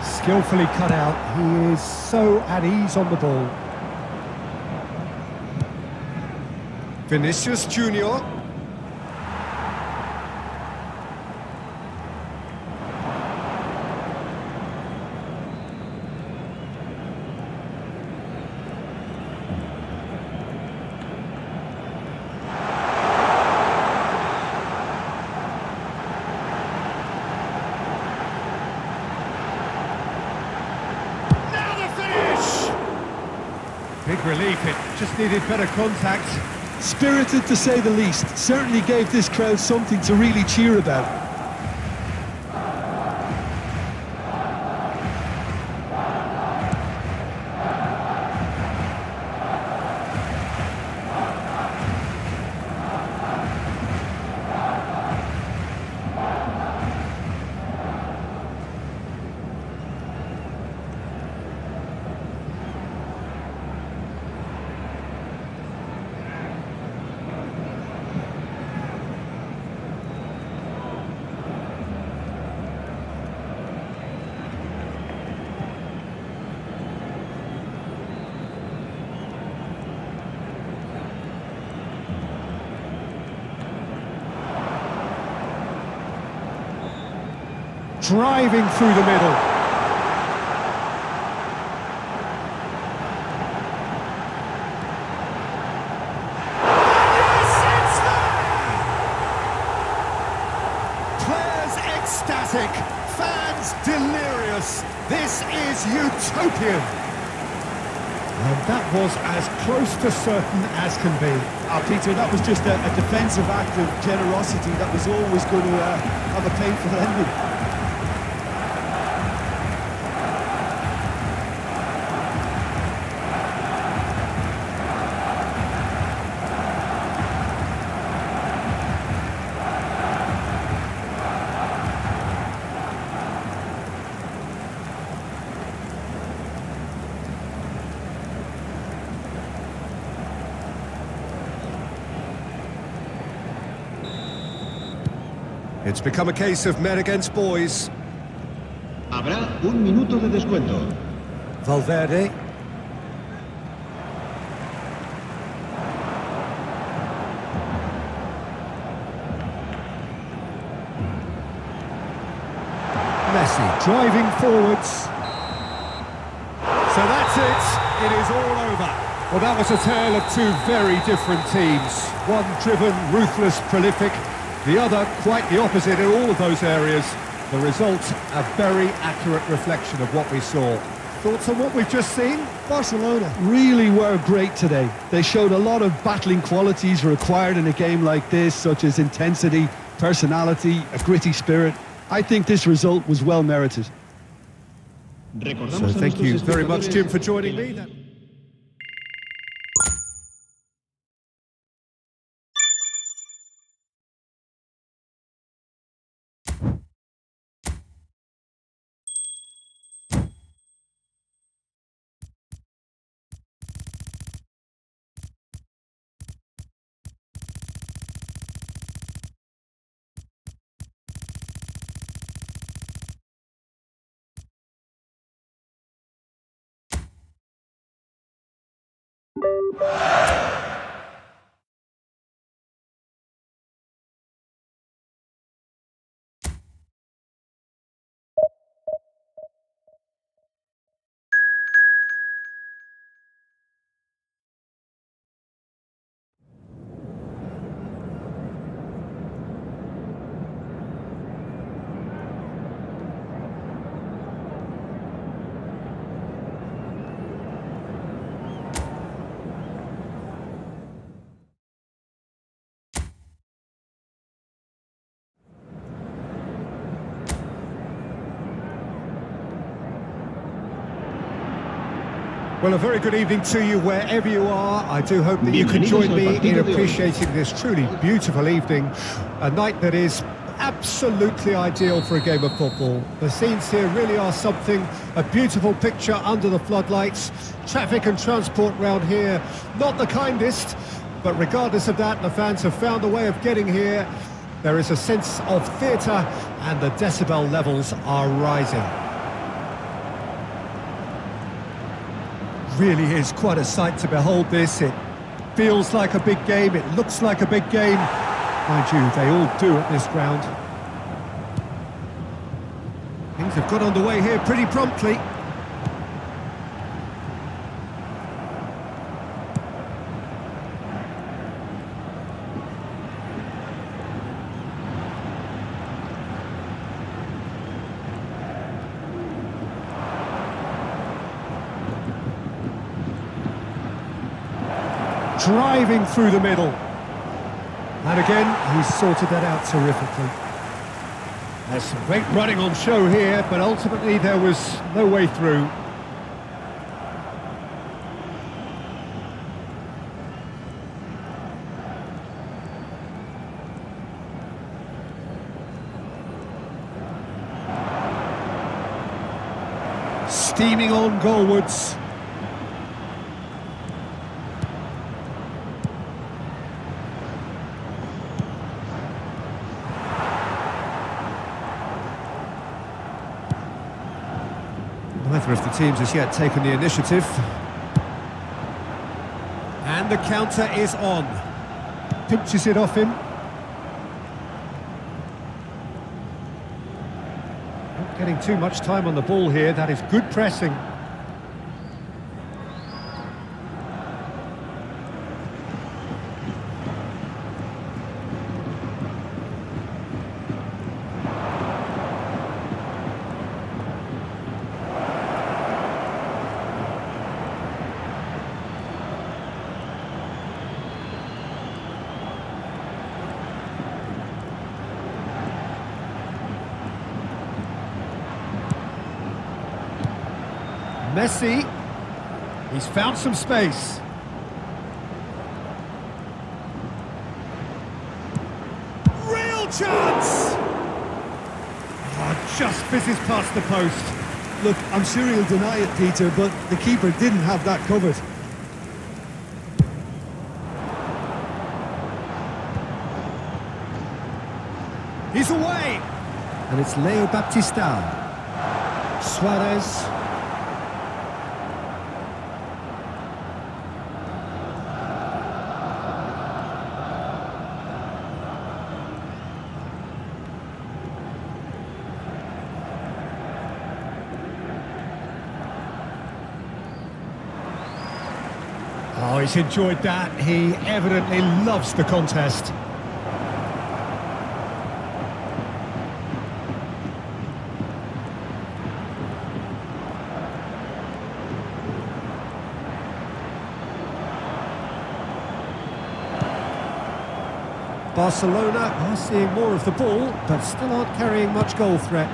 Skillfully cut out. He is so at ease on the ball. Vinicius Junior. Big relief, it just needed better contact. Spirited to say the least. Certainly gave this crowd something to really cheer about. Driving through the middle. Yes, it's there! Players ecstatic, fans delirious. This is utopian. And that was as close to certain as can be. Peter, that was just a defensive act of generosity that was always going to have a painful ending. It's become a case of men against boys. Habrá un minuto de descuento. Valverde. Messi driving forwards. So that's it. It is all over. Well, that was a tale of two very different teams. One driven, ruthless, prolific. The other quite the opposite in all of those areas. The result, a very accurate reflection of what we saw. Thoughts on what we've just seen? Barcelona really were great today. They showed a lot of battling qualities required in a game like this, such as intensity, personality, a gritty spirit. I think this result was well merited. So thank you very much, Jim, for joining me. Well, a very good evening to you wherever you are. I do hope that you can join me in appreciating this truly beautiful evening. A night that is absolutely ideal for a game of football. The scenes here really are something. A beautiful picture under the floodlights. Traffic and transport round here, not the kindest. But regardless of that, the fans have found a way of getting here. There is a sense of theatre and the decibel levels are rising. Really is quite a sight to behold this. It feels like a big game, it looks like a big game. Mind you, they all do at this ground. Things have got underway here pretty promptly. Driving through the middle. And again, he's sorted that out terrifically. There's some great running on show here, but ultimately there was no way through. Steaming on goalwards. Neither of the teams has yet taken the initiative. And the counter is on. Pinches it off him. Not getting too much time on the ball here. That is good pressing. Messi, he's found some space. Real chance! Oh, just fizzes past the post. Look, I'm sure he'll deny it, Peter, but the keeper didn't have that covered. He's away! And it's Leo Baptista. Suarez. Oh, he's enjoyed that. He evidently loves the contest. Barcelona are seeing more of the ball, but still aren't carrying much goal threat.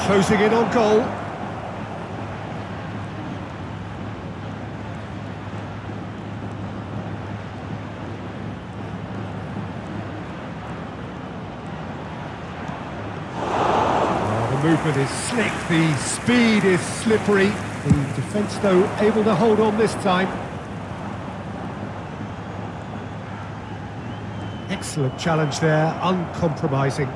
Closing in on goal. Oh, the movement is slick, the speed is slippery. The defence, though, able to hold on this time. Excellent challenge there, uncompromising.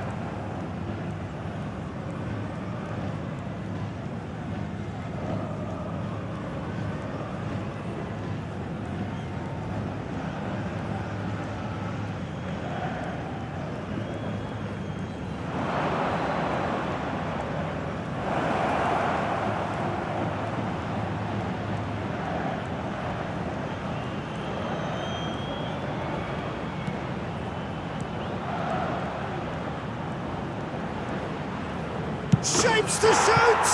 Shapes to shoot!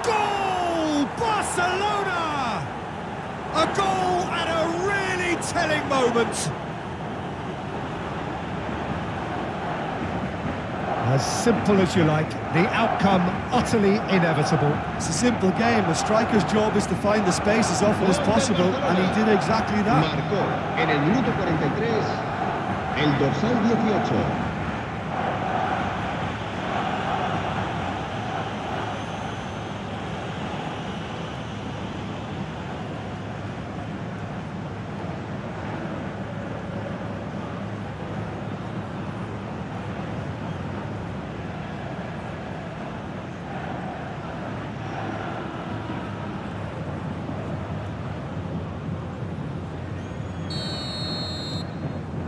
Goal! Barcelona! A goal at a really telling moment. As simple as you like, the outcome utterly inevitable. It's a simple game. A striker's job is to find the space as often as possible, and he did exactly that. Marcó en el minuto 43 el dorsal 18.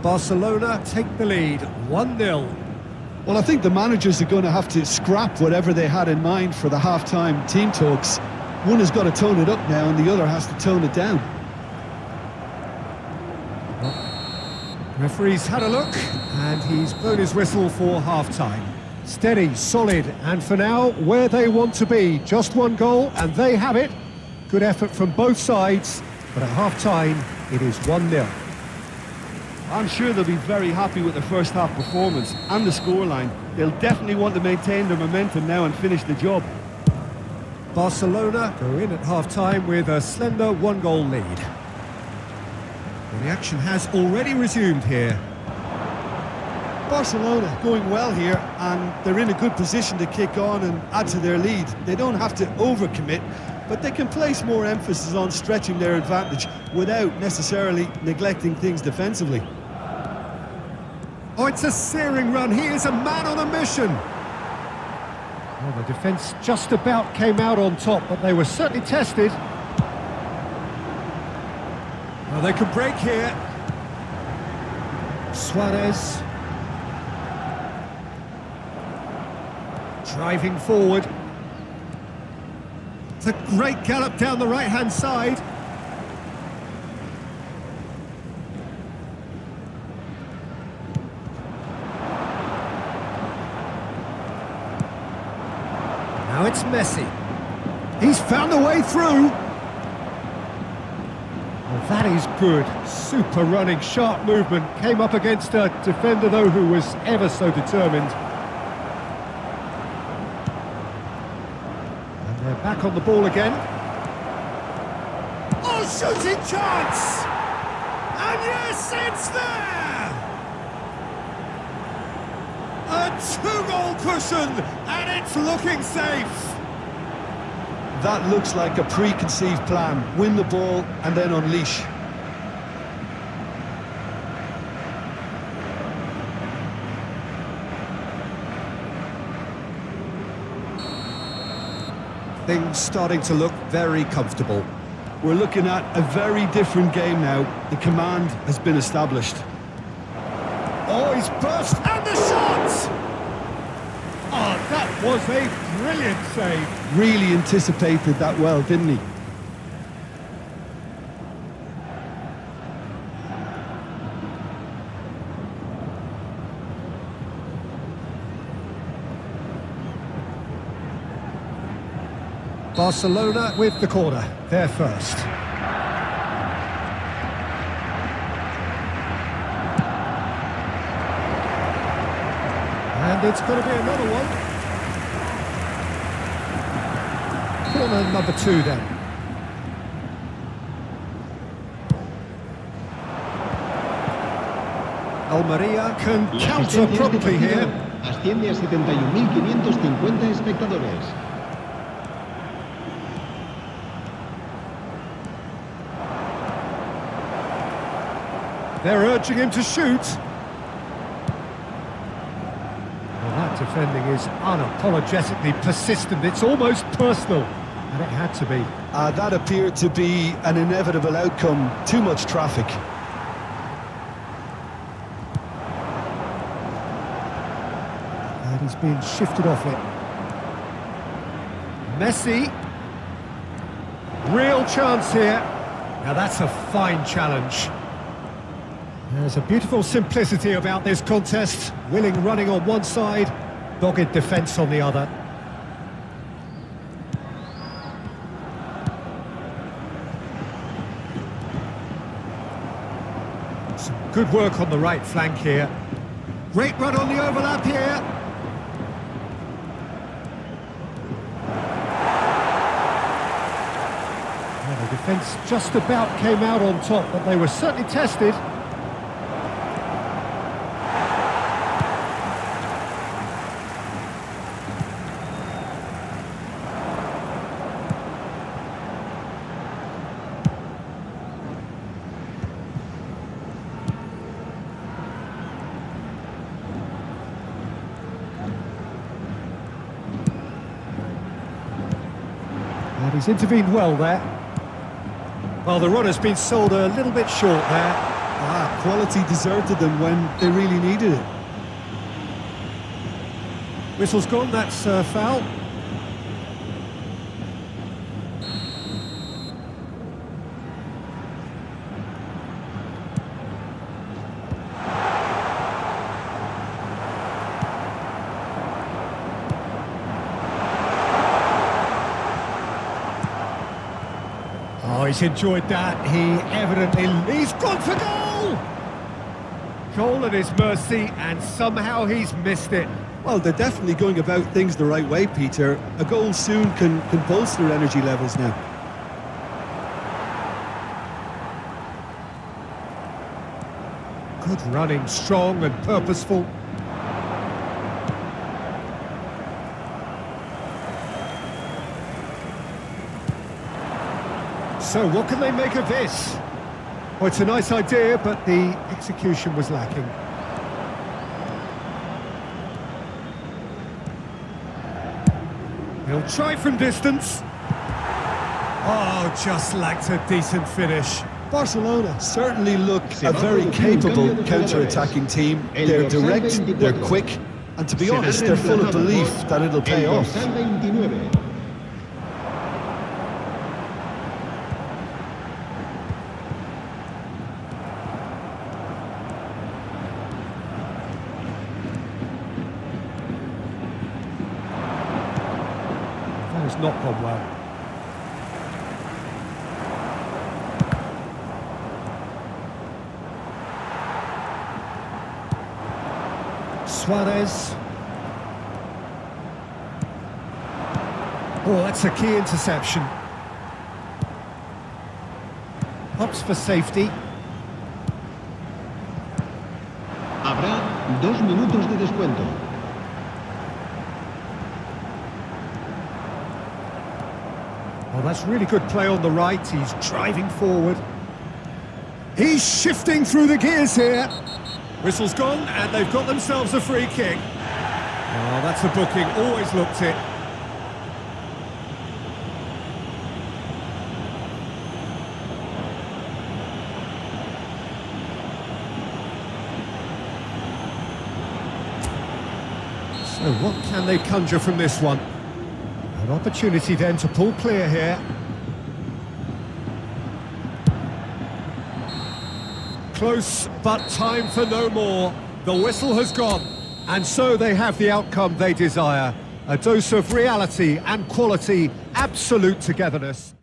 Barcelona take the lead, 1-0. Well, I think the managers are going to have to scrap whatever they had in mind for the half-time team talks. One has got to tone it up now, and the other has to tone it down. Referee's had a look, and he's blown his whistle for half-time. Steady, solid, and for now, where they want to be. Just one goal, and they have it. Good effort from both sides, but at half-time, it is 1-0. I'm sure they'll be very happy with their first half performance and the scoreline. They'll definitely want to maintain their momentum now and finish the job. Barcelona go in at half-time with a slender one-goal lead. Well, the action has already resumed here. Barcelona going well here, and they're in a good position to kick on and add to their lead. They don't have to overcommit, but they can place more emphasis on stretching their advantage without necessarily neglecting things defensively. Oh, it's a searing run. He is a man on a mission. Well, the defence just about came out on top, but they were certainly tested. Well, they can break here. Suarez. Driving forward. It's a great gallop down the right-hand side. Now it's Messi. He's found a way through. Well, that is good. Super running, sharp movement. Came up against a defender, though, who was ever so determined. They're back on the ball again. Oh, shooting chance! And yes, it's there! A two-goal cushion, and it's looking safe. That looks like a preconceived plan. Win the ball and then unleash. Things starting to look very comfortable. We're looking at a very different game now. The command has been established. Oh, he's burst, and the shot! Oh, that was a brilliant save. Really anticipated that well, didn't he? Barcelona with the corner, they're first. And it's going to be another one. Corner number 2 then. Almeria can La counter asistencia de este promptly partido here. asciende a 71.550 espectadores. They're urging him to shoot. Well, that defending is unapologetically persistent. It's almost personal, and it had to be. That appeared to be an inevitable outcome. Too much traffic. And he's being shifted off it. Messi. Real chance here. Now that's a fine challenge. There's a beautiful simplicity about this contest. Willing running on one side, dogged defence on the other. Some good work on the right flank here. Great run on the overlap here. Well, the defence just about came out on top, but they were certainly tested. And he's intervened well there. Well, the run has been sold a little bit short there. Quality deserted them when they really needed it. Whistle's gone, that's a foul. Oh, he's enjoyed that. He's gone for goal! Goal at his mercy, and somehow he's missed it. Well, they're definitely going about things the right way, Peter. A goal soon can bolster energy levels now. Good running, strong and purposeful. So what can they make of this? Well, it's a nice idea, but the execution was lacking. He'll try from distance. Oh, just lacked a decent finish. Barcelona certainly look a very capable counter-attacking team. They're direct, they're quick, and to be honest, they're full of belief that it'll pay off. That has not gone well. Suarez. Oh, that's a key interception. Hops for safety. Habrá 2 minutos de descuento. Oh, that's really good play on the right. He's driving forward. He's shifting through the gears here. Whistle's gone, and they've got themselves a free kick. Oh, that's a booking. Always looked it. So what can they conjure from this one? An opportunity then to pull clear here. Close, but time for no more. The whistle has gone, and so they have the outcome they desire. A dose of reality and quality, absolute togetherness.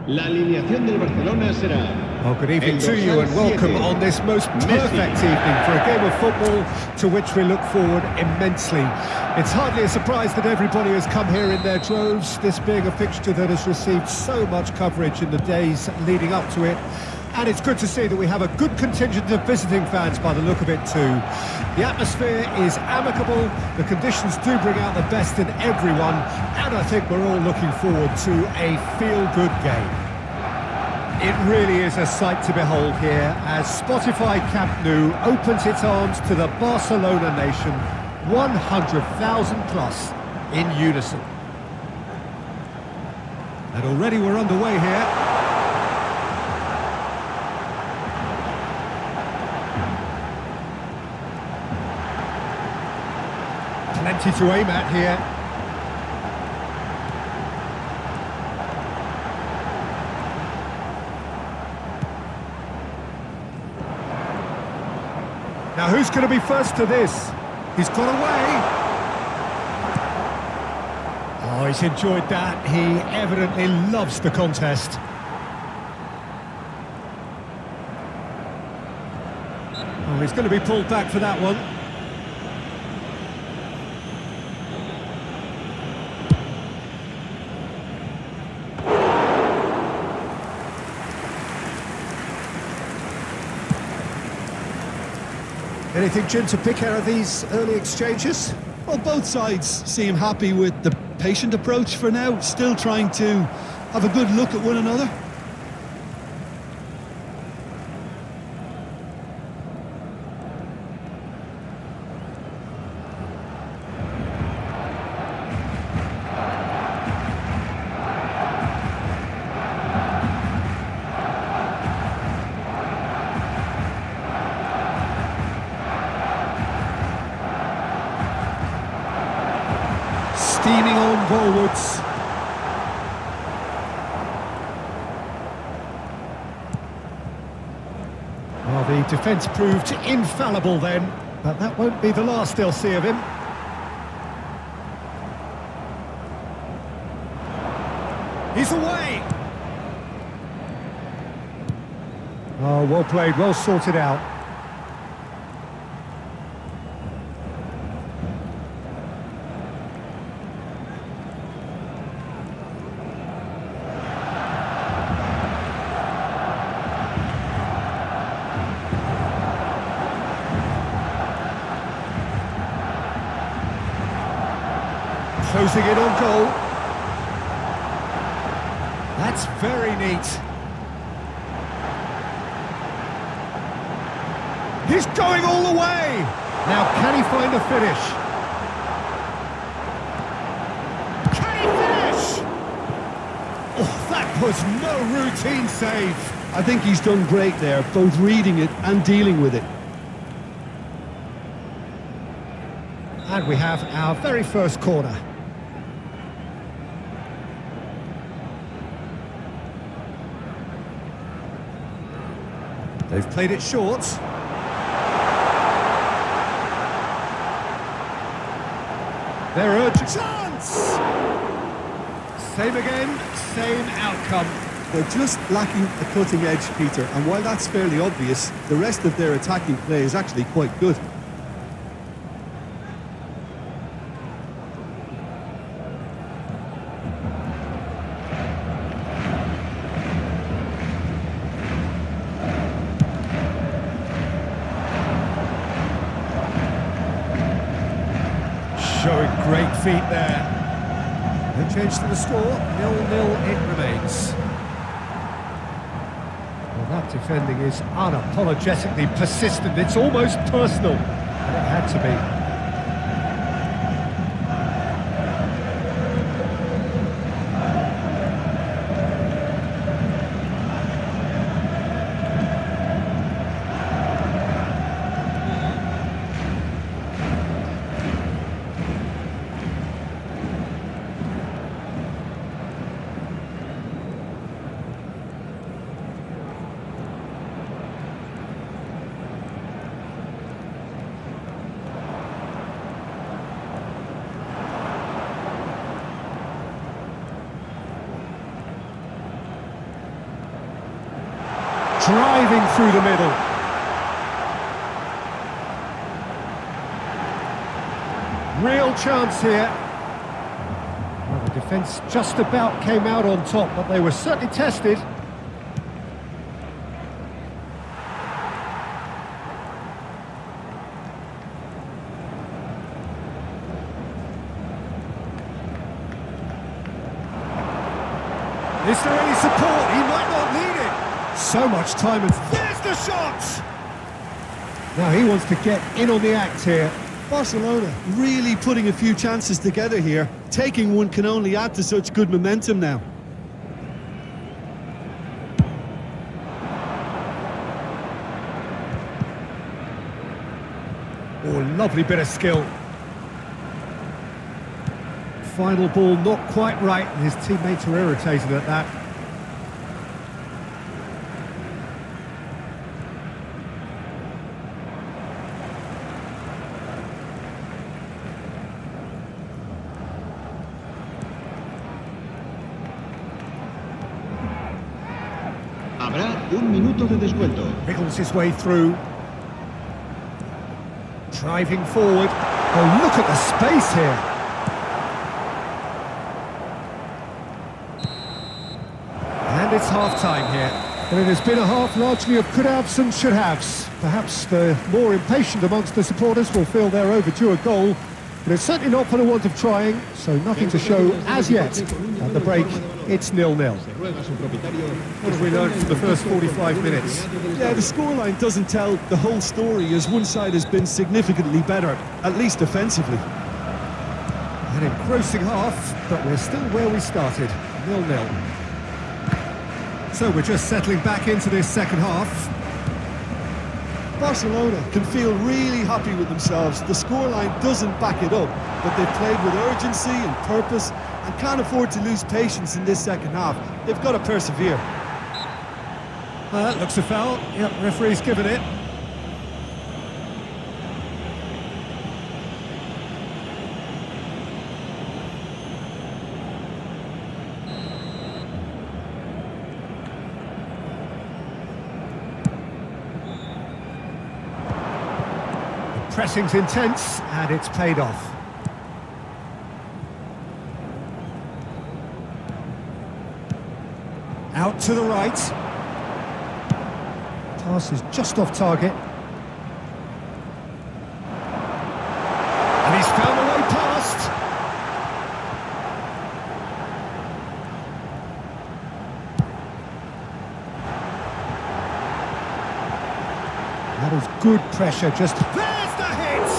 La alineación del Barcelona será... Oh, good evening to you and welcome on this most perfect evening for a game of football to which we look forward immensely. It's hardly a surprise that everybody has come here in their droves, this being a fixture that has received so much coverage in the days leading up to it. And it's good to see that we have a good contingent of visiting fans by the look of it too. The atmosphere is amicable, the conditions do bring out the best in everyone, and I think we're all looking forward to a feel-good game. It really is a sight to behold here as Spotify Camp Nou opens its arms to the Barcelona nation, 100,000 plus in unison. And already we're underway here. Plenty to aim at here. Now who's going to be first to this? He's got away. Oh, he's enjoyed that. He evidently loves the contest. Oh, he's going to be pulled back for that one. Anything, Jim, to pick out of these early exchanges? Well, both sides seem happy with the patient approach for now, still trying to have a good look at one another. Steaming on goalwards. Well, the defence proved infallible then, but that won't be the last they'll see of him. He's away! Oh, well played, well sorted out. Closing in on goal. That's very neat. He's going all the way! Now, can he find a finish? Can he finish? Oh, that was no routine save. I think he's done great there, both reading it and dealing with it. And we have our very first corner. They've played it short. They're urgent. Chance! Same again, same outcome. They're just lacking a cutting edge, Peter, and while that's fairly obvious, the rest of their attacking play is actually quite good. Showing great feet there. No change to the score, 0-0 it remains. Well, that defending is unapologetically persistent. It's almost personal, and it had to be. Driving through the middle. Real chance here. Well, the defence just about came out on top, but they were certainly tested. Is there any support? He might not need it. So much time, and there's the shot! Now he wants to get in on the act here. Barcelona really putting a few chances together here. Taking one can only add to such good momentum now. Oh, lovely bit of skill. Final ball not quite right, and his teammates were irritated at that. Habrá un minuto de descuento. Wriggles his way through. Driving forward. Oh, look at the space here. And it's half-time here. And it has been a half largely of could-haves and should-haves. Perhaps the more impatient amongst the supporters will feel they're overdue a goal, but it's certainly not for the want of trying, so nothing to show as yet. At the break, it's 0-0. What have we learned from the first 45 minutes? Yeah, the scoreline doesn't tell the whole story, as one side has been significantly better, at least defensively. An engrossing half, but we're still where we started, 0-0. So we're just settling back into this second half. Barcelona can feel really happy with themselves. The scoreline doesn't back it up, but they've played with urgency and purpose and can't afford to lose patience in this second half. They've got to persevere. That looks a foul. Yep, referee's given it. pressing's intense, and it's paid off. Out to the right. Pass is just off target. And he's found a way past. That was good pressure, just... There's the hit!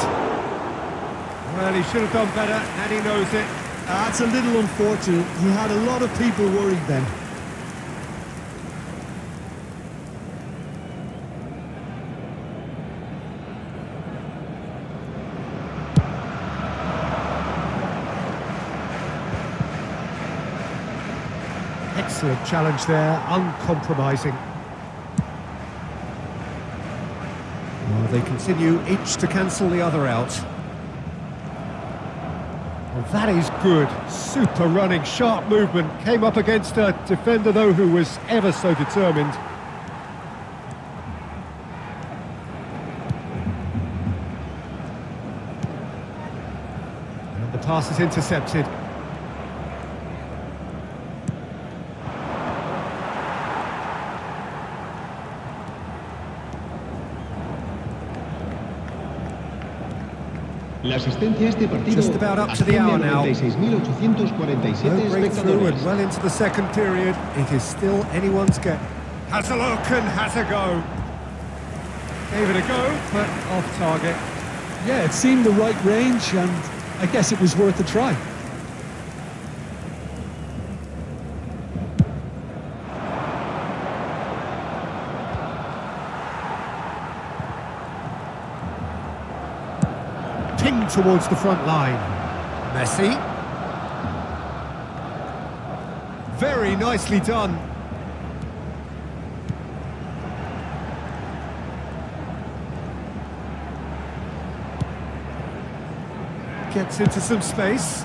Well, he should have done better, and he knows it. That's a little unfortunate. He had a lot of people worried then. Excellent challenge there, uncompromising. Well, they continue each to cancel the other out. Well, that is good. Super running, sharp movement. Came up against a defender, though, who was ever so determined. And the pass is intercepted. La asistencia a este partido Just about up to the hour now. 96.847 No breakthrough and espectadores. well into the second period. It is still anyone's game. Has a look and has a go. Gave it a go, but off target. Yeah, it seemed the right range, and I guess it was worth a try. Pinged towards the front line. Messi. Very nicely done. Gets into some space.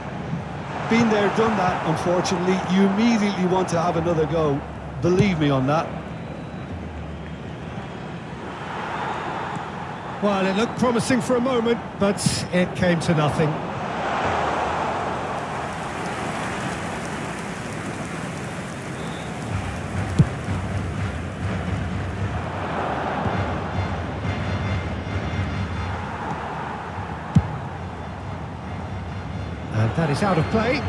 Been there, done that, unfortunately. You immediately want to have another go. Believe me on that. Well, it looked promising for a moment, but it came to nothing. And that is out of play.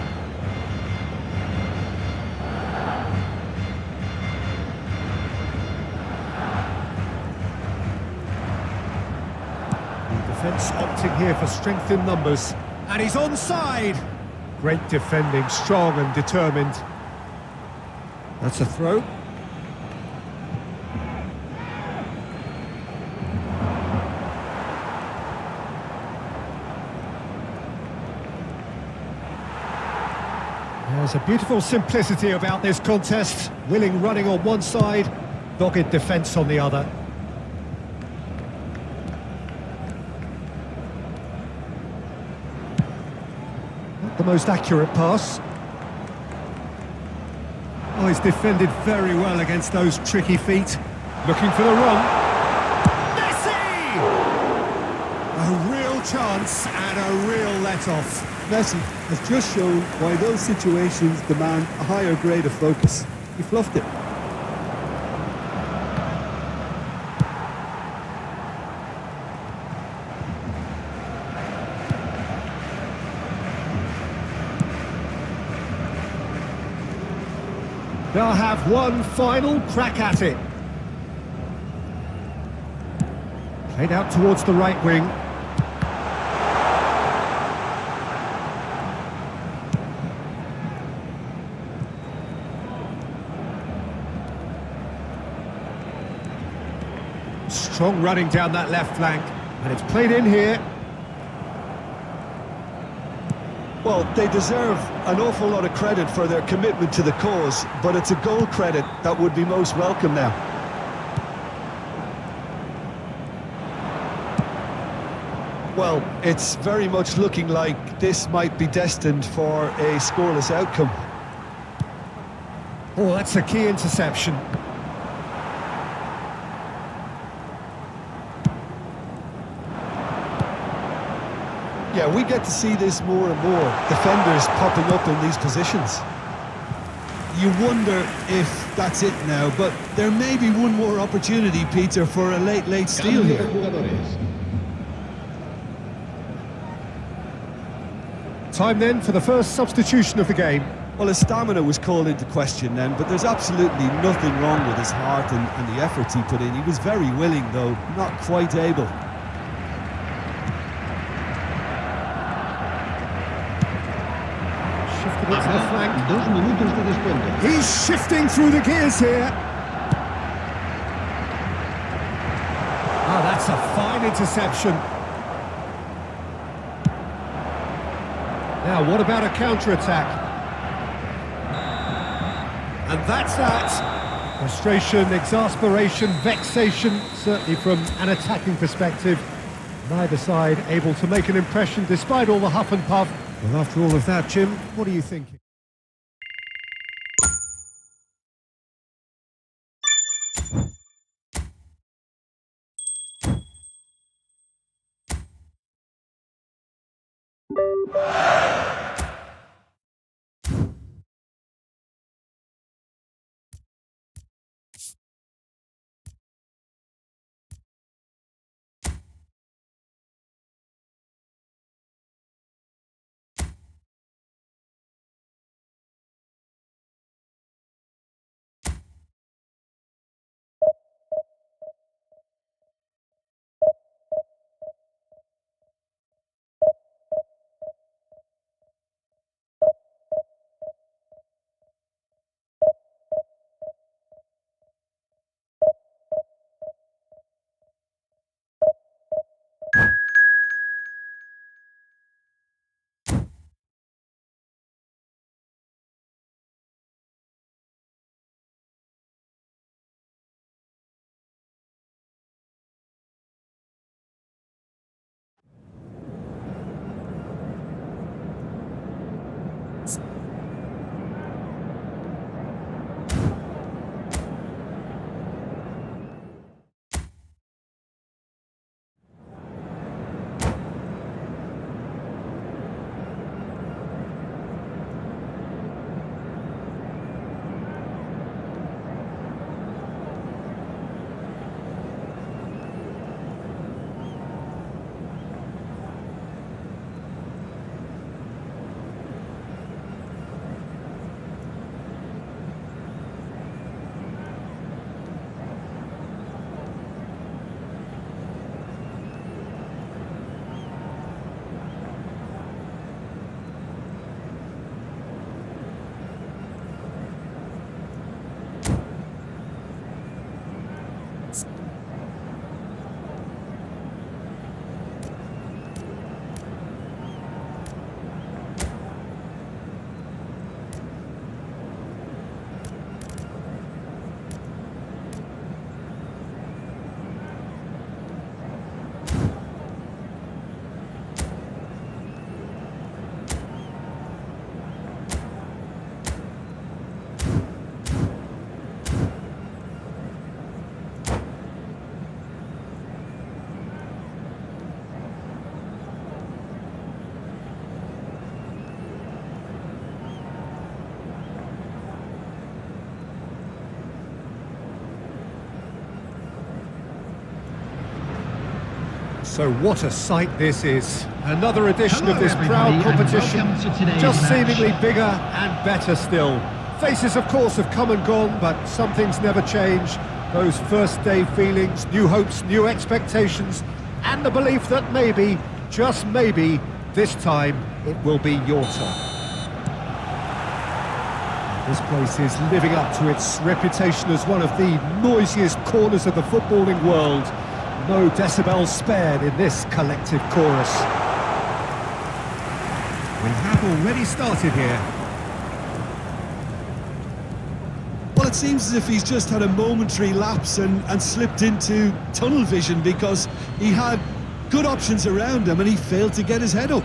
Defence opting here for strength in numbers. And he's onside! Great defending, strong and determined. That's a throw. There's a beautiful simplicity about this contest. Willing running on one side, dogged defence on the other. The most accurate pass. Oh, he's defended very well against those tricky feet. Looking for the run. Messi! A real chance and a real let-off. Messi has just shown why those situations demand a higher grade of focus. He fluffed it. They'll have one final crack at it. Played out towards the right wing. Strong running down that left flank. And it's played in here. Well, they deserve an awful lot of credit for their commitment to the cause, but it's a goal credit that would be most welcome now. Well, it's very much looking like this might be destined for a scoreless outcome. Oh, that's a key interception. get to see this more and more, defenders popping up in these positions. You wonder if that's it now, but there may be one more opportunity, Peter, for a late steal Cambio de here. jugadores. Time then for the first substitution of the game. Well, his stamina was called into question then, but there's absolutely nothing wrong with his heart and the efforts he put in. He was very willing, though, not quite able. Shifted it to the flank. 2 minutos de descuento. He's shifting through the gears here. Ah, that's a fine interception. Now, what about a counter-attack? And that's that. Frustration, exasperation, vexation, certainly from an attacking perspective. Neither side able to make an impression despite all the huff and puff. Well, after all of that, Jim, what are you thinking? So what a sight this is. Another edition of this proud competition, just seemingly bigger and better still. Faces, of course, have come and gone, but some things never change. Those first day feelings, new hopes, new expectations, and the belief that maybe, just maybe, this time it will be your turn. This place is living up to its reputation as one of the noisiest corners of the footballing world. No decibels spared in this collective chorus. We have already started here. Well, it seems as if he's just had a momentary lapse and slipped into tunnel vision, because he had good options around him and he failed to get his head up.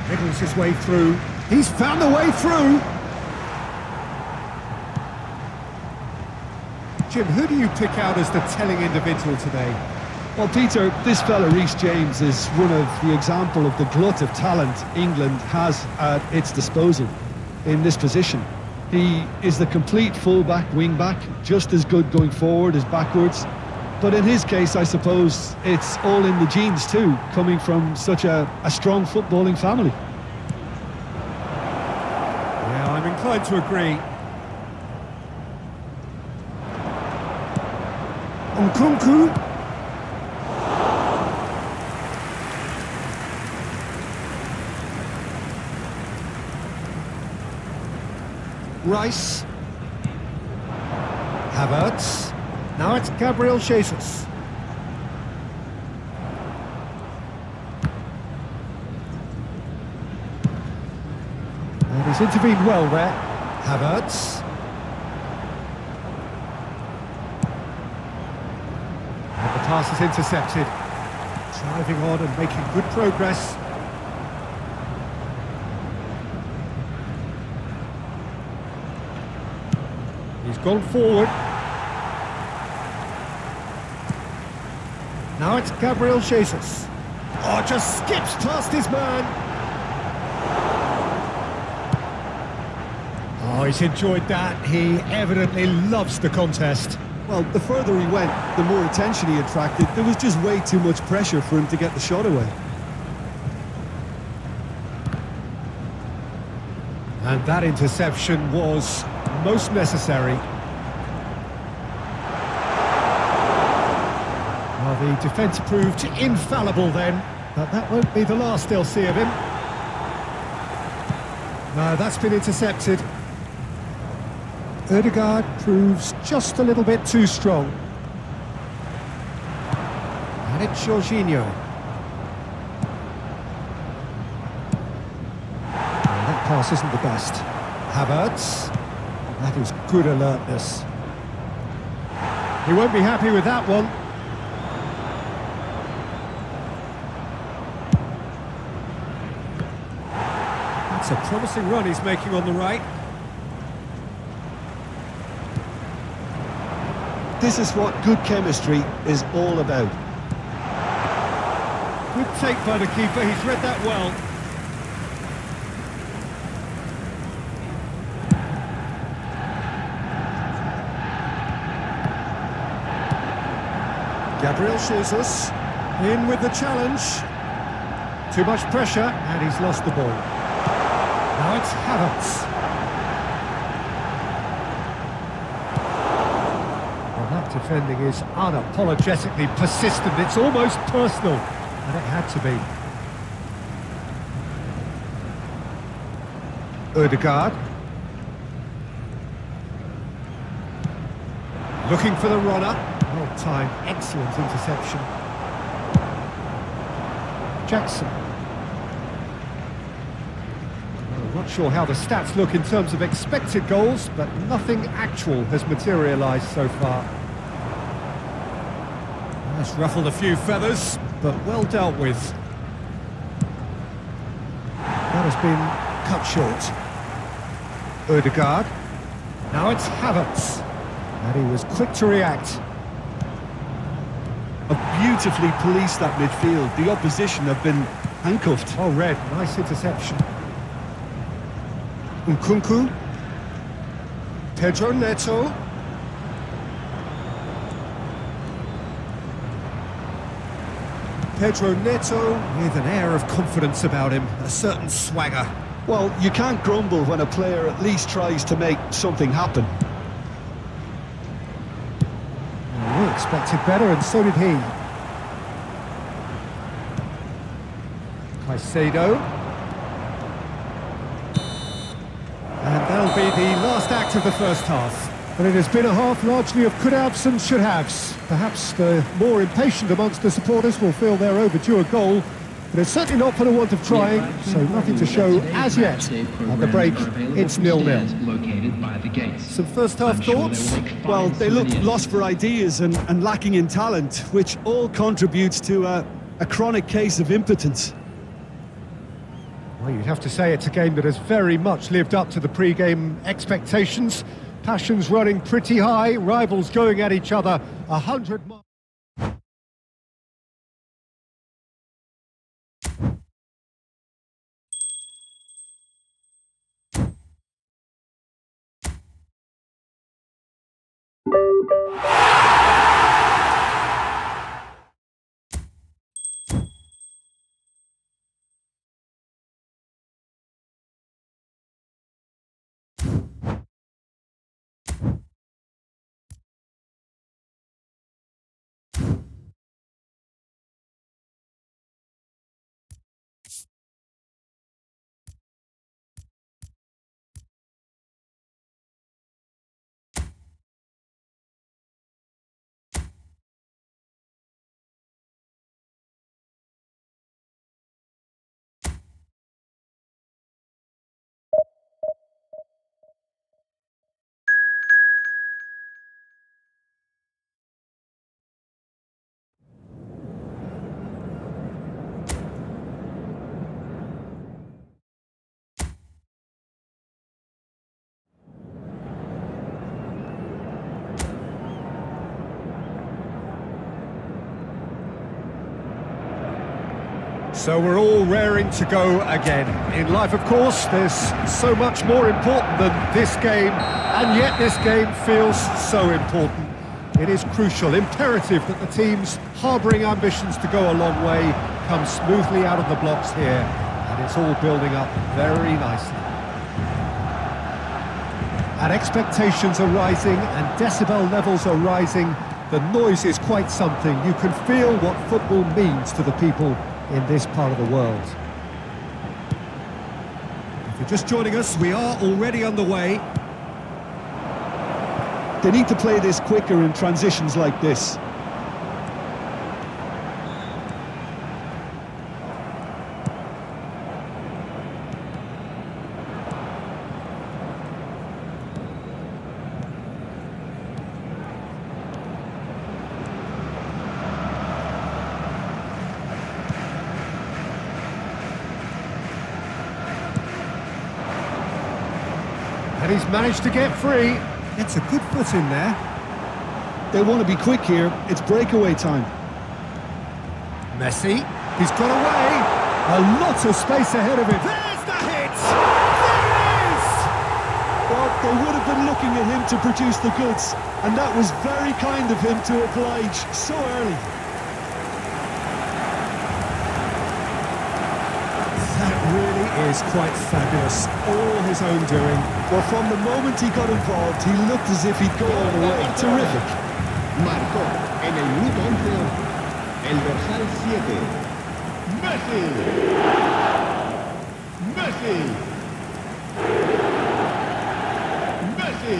Niggles his way through. He's found the way through. Jim, who do you pick out as the telling individual today? Well, Peter, this fella, Reece James, is one of the example of the glut of talent England has at its disposal in this position. He is the complete full-back, wing-back, just as good going forward as backwards. But in his case, I suppose it's all in the genes too, coming from such a strong footballing family. Yeah, I'm inclined to agree. Nkunku. Rice. Havertz. Now it's Gabriel Jesus. And he's intervened well there. Havertz. And the pass is intercepted. Driving on and making good progress. He's gone forward. Now it's Gabriel Jesus. Oh, just skips past his man. Oh, he's enjoyed that. He evidently loves the contest. Well, the further he went, the more attention he attracted. There was just way too much pressure for him to get the shot away. And that interception was most necessary. Well, the defence proved infallible then, but that won't be the last they'll see of him. No, that's been intercepted. Ødegaard proves just a little bit too strong. And it's Jorginho. Oh, that pass isn't the best. Havertz. That is good alertness. He won't be happy with that one. That's a promising run he's making on the right. This is what good chemistry is all about. Good take by the keeper, he's read that well. Gabriel Jesus in with the challenge. Too much pressure and he's lost the ball. Now it's Havertz. Well, that defending is unapologetically persistent. It's almost personal, and it had to be. Ødegaard. Looking for the runner. Well timed, excellent interception. Jackson. Well, I'm not sure how the stats look in terms of expected goals, but nothing actual has materialised so far. That's ruffled a few feathers, but well dealt with. That has been cut short. Ødegaard. Now it's Havertz. And he was quick to react. Beautifully policed that midfield. The opposition have been handcuffed. Oh, Red, nice interception. Nkunku. Pedro Neto. Pedro Neto with an air of confidence about him, a certain swagger. Well, you can't grumble when a player at least tries to make something happen. We expected better, and so did he. Caicedo. And that'll be the last act of the first half. But it has been a half largely of could-haves and should-haves. Perhaps the more impatient amongst the supporters will feel they're overdue a goal, but it's certainly not for the want of trying, so nothing to show as yet. At the break, it's 0-0. Some first-half thoughts? Well, they look lost for ideas and lacking in talent, which all contributes to a chronic case of impotence. Well, you'd have to say it's a game that has very much lived up to the pre-game expectations. Passions running pretty high, rivals going at each other 100 miles. So we're all raring to go again. In life, of course, there's so much more important than this game, and yet this game feels so important. It is crucial, imperative that the teams harbouring ambitions to go a long way come smoothly out of the blocks here, and it's all building up very nicely. And expectations are rising, and decibel levels are rising. The noise is quite something. You can feel what football means to the people in this part of the world. If you're just joining us, we are already underway. They need to play this quicker in transitions like this. And he's managed to get free. It's a good foot in there. They want to be quick here. It's breakaway time. Messi, he's got away. A lot of space ahead of him. There's the hit! There it is! Well, they would have been looking at him to produce the goods, and that was very kind of him to oblige so early. That really is quite fabulous. All his own doing. Well, from the moment he got involved, he looked as if he'd go all the way. Terrific. Marcó en el minuto 11 el dorsal 7. Messi. Messi. Messi.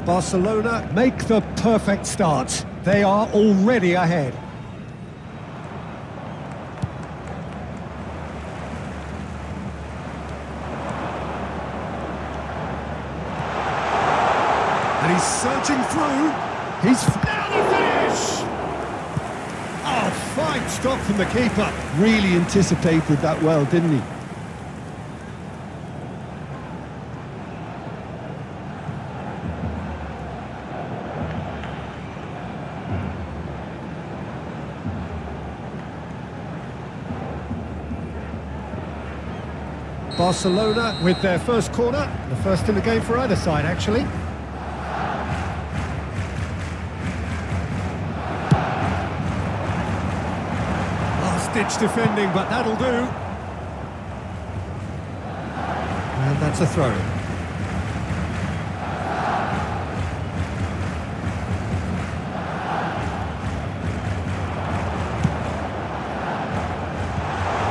Barcelona make the perfect start. They are already ahead. And he's searching through. He's now the finish! Oh, fine stop from the keeper. Really anticipated that well, didn't he? Barcelona with their first corner, the first in the game for either side, actually. Last-ditch defending, but that'll do. And that's a throw.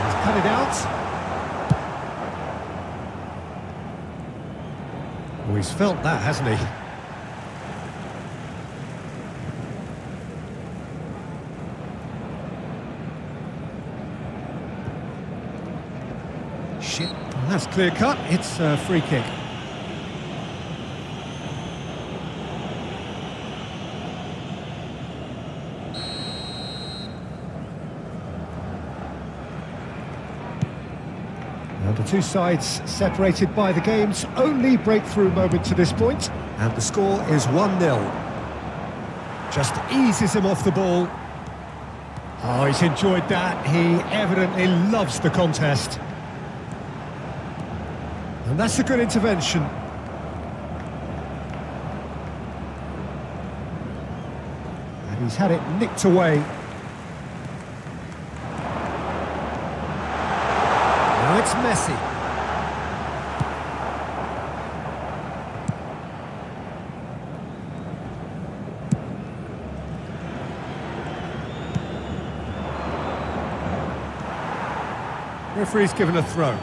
He's cut it out. Oh, he's felt that, hasn't he? That's clear cut, it's a free kick. And the two sides separated by the game's only breakthrough moment to this point, and the score is 1-0. Just eases him off the ball. Oh, he's enjoyed that. He evidently loves the contest. And that's a good intervention. And he's had it nicked away. Now it's Messi. Referee's given a throw.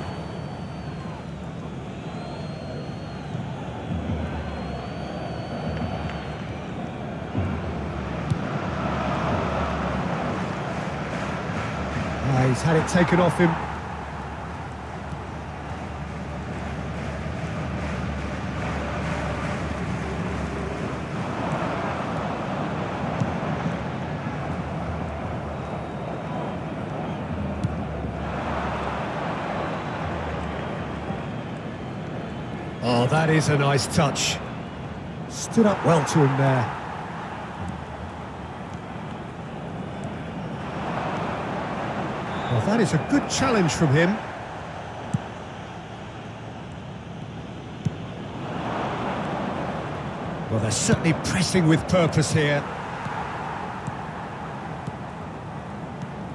He's had it taken off him. Oh, that is a nice touch. Stood up well to him there. Well, that is a good challenge from him. Well, they're certainly pressing with purpose here.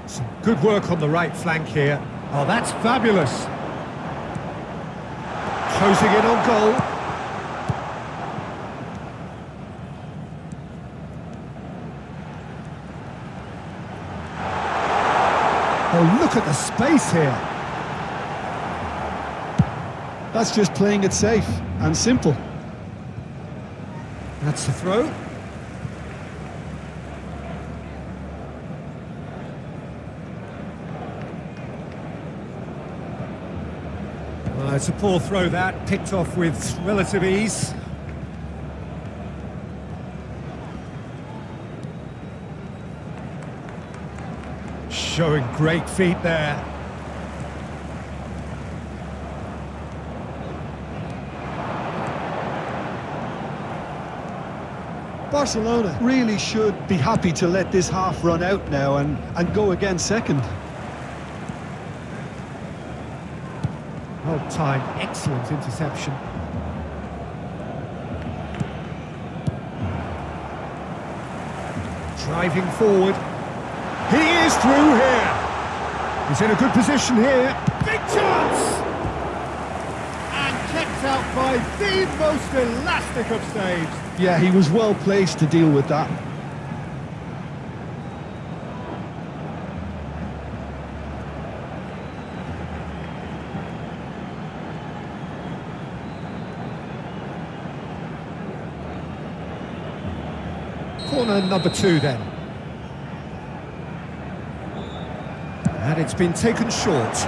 Some good work on the right flank here. Oh, that's fabulous. Closing in on goal. Oh, look at the space here. That's just playing it safe and simple. That's the throw. Well, it's a poor throw that, picked off with relative ease. Showing great feet there. Barcelona really should be happy to let this half run out now and go again second. Well timed, excellent interception. Driving forward. He is through here. He's in a good position here. Big chance! And kept out by the most elastic of saves. Yeah, he was well placed to deal with that. Corner number 2 then. And it's been taken short.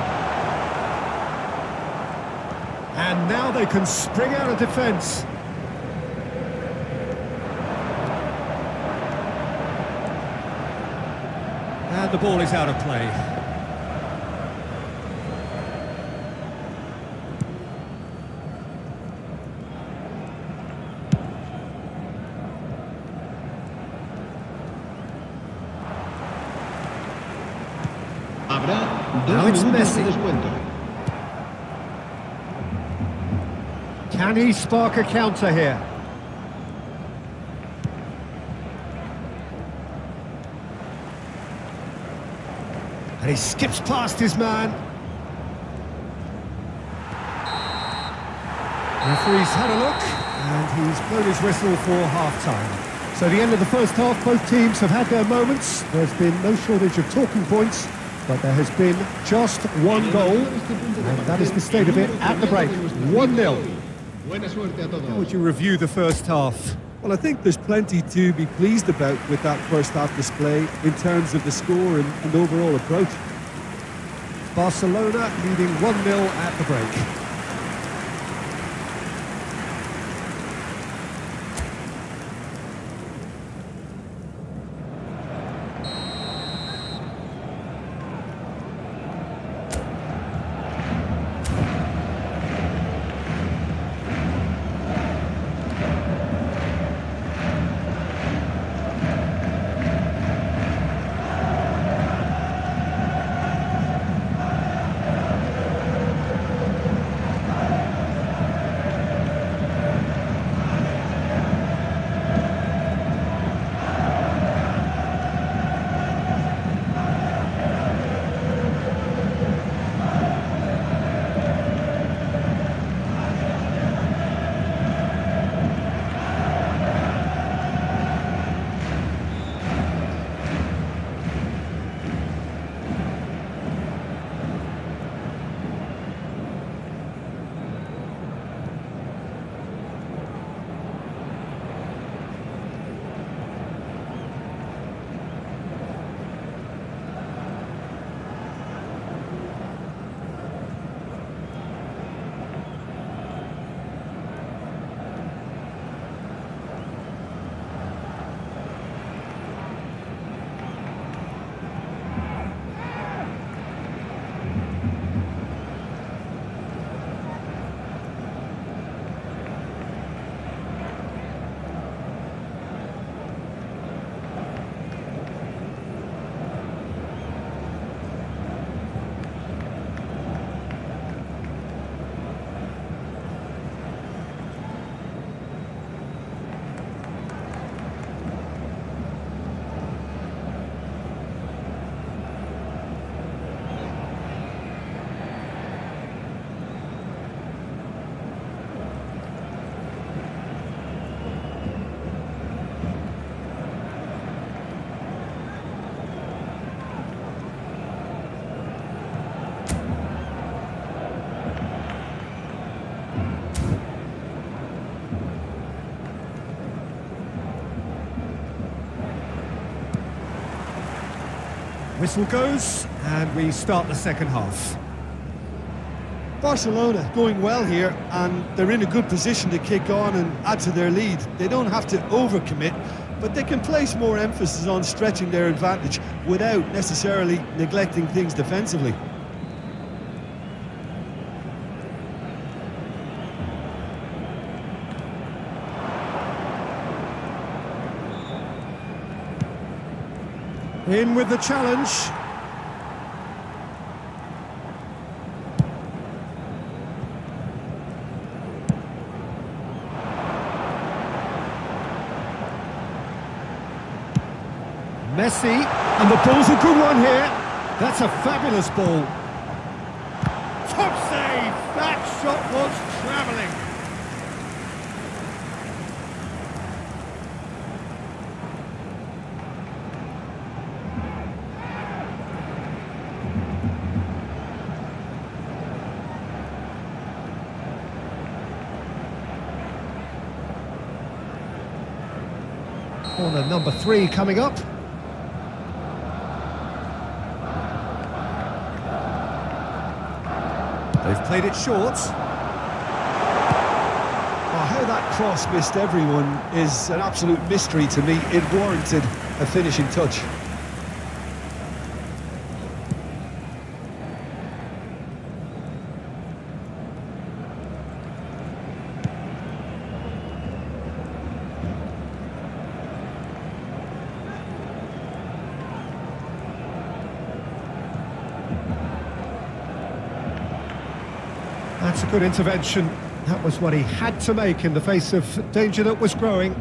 And now they can spring out of defence. And the ball is out of play. Now it's Messi. Can he spark a counter here? And he skips past his man. Referee's had a look, and he's blown his whistle for half-time. So the end of the first half, both teams have had their moments. There's been no shortage of talking points, but there has been just one goal, and that is the state of it at the break. 1-0. How would you review the first half? Well, I think there's plenty to be pleased about with that first half display in terms of the score and overall approach. Barcelona leading 1-0 at the break. Whistle goes, and we start the second half. Barcelona going well here, and they're in a good position to kick on and add to their lead. They don't have to overcommit, but they can place more emphasis on stretching their advantage without necessarily neglecting things defensively. In with the challenge. Messi, and the ball's a good one here. That's a fabulous ball. Top save! That shot was travelling. Corner number 3 coming up. They've played it short. Oh, how that cross missed everyone is an absolute mystery to me. It warranted a finishing touch. That's a good intervention. That was what he had to make in the face of danger that was growing.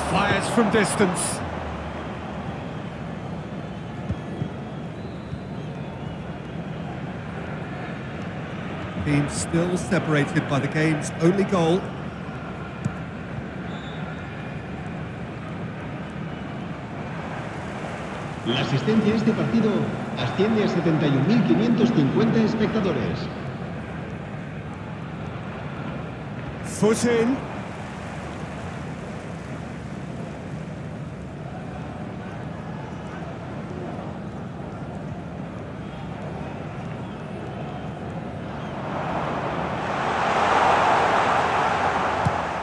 Fires from distance. Team still separated by the game's only goal. La asistencia a este partido asciende a 71.550 espectadores. Foot in.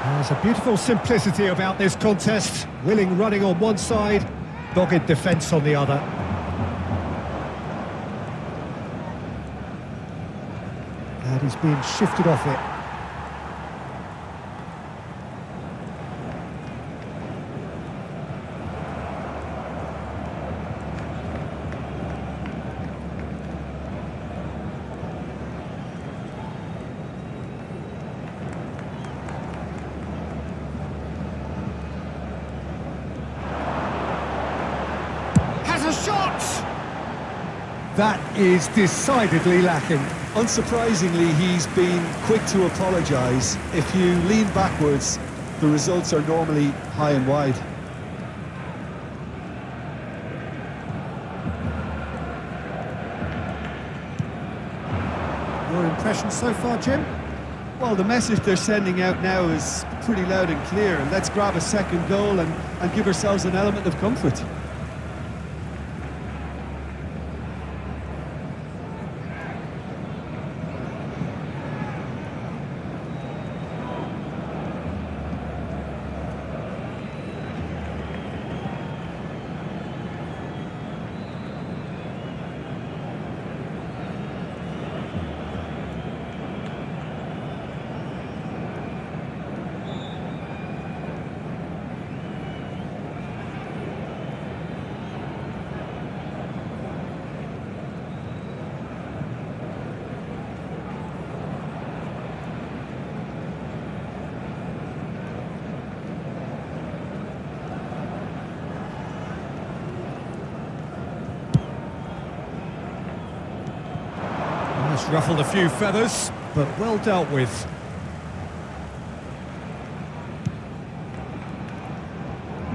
There's a beautiful simplicity about this contest. Willing running on one side, dogged defence on the other. And he's being shifted off it. A shot! That is decidedly lacking. Unsurprisingly, he's been quick to apologise. If you lean backwards, the results are normally high and wide. Your impression so far, Jim? Well, the message they're sending out now is pretty loud and clear. Let's grab a second goal and give ourselves an element of comfort. Ruffled a few feathers, but well dealt with.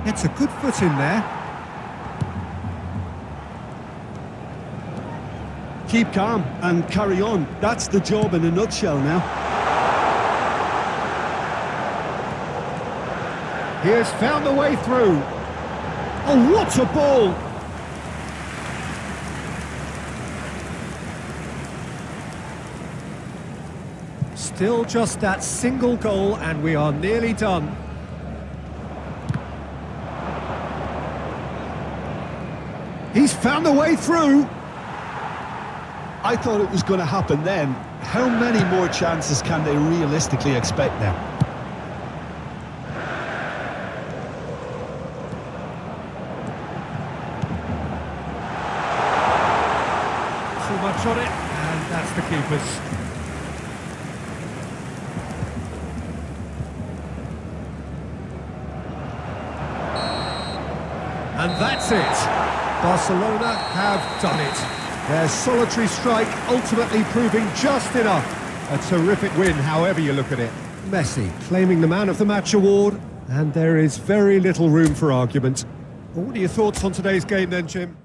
It's a good foot in there. Keep calm and carry on. That's the job in a nutshell now. He has found the way through. Oh, what a ball! Still just that single goal and we are nearly done. He's found a way through. I thought it was going to happen then. How many more chances can they realistically expect now? Too much on it, and that's the keeper's. And that's it. Barcelona have done it. Their solitary strike ultimately proving just enough. A terrific win, however you look at it. Messi claiming the Man of the Match award, and there is very little room for argument. Well, what are your thoughts on today's game then, Jim?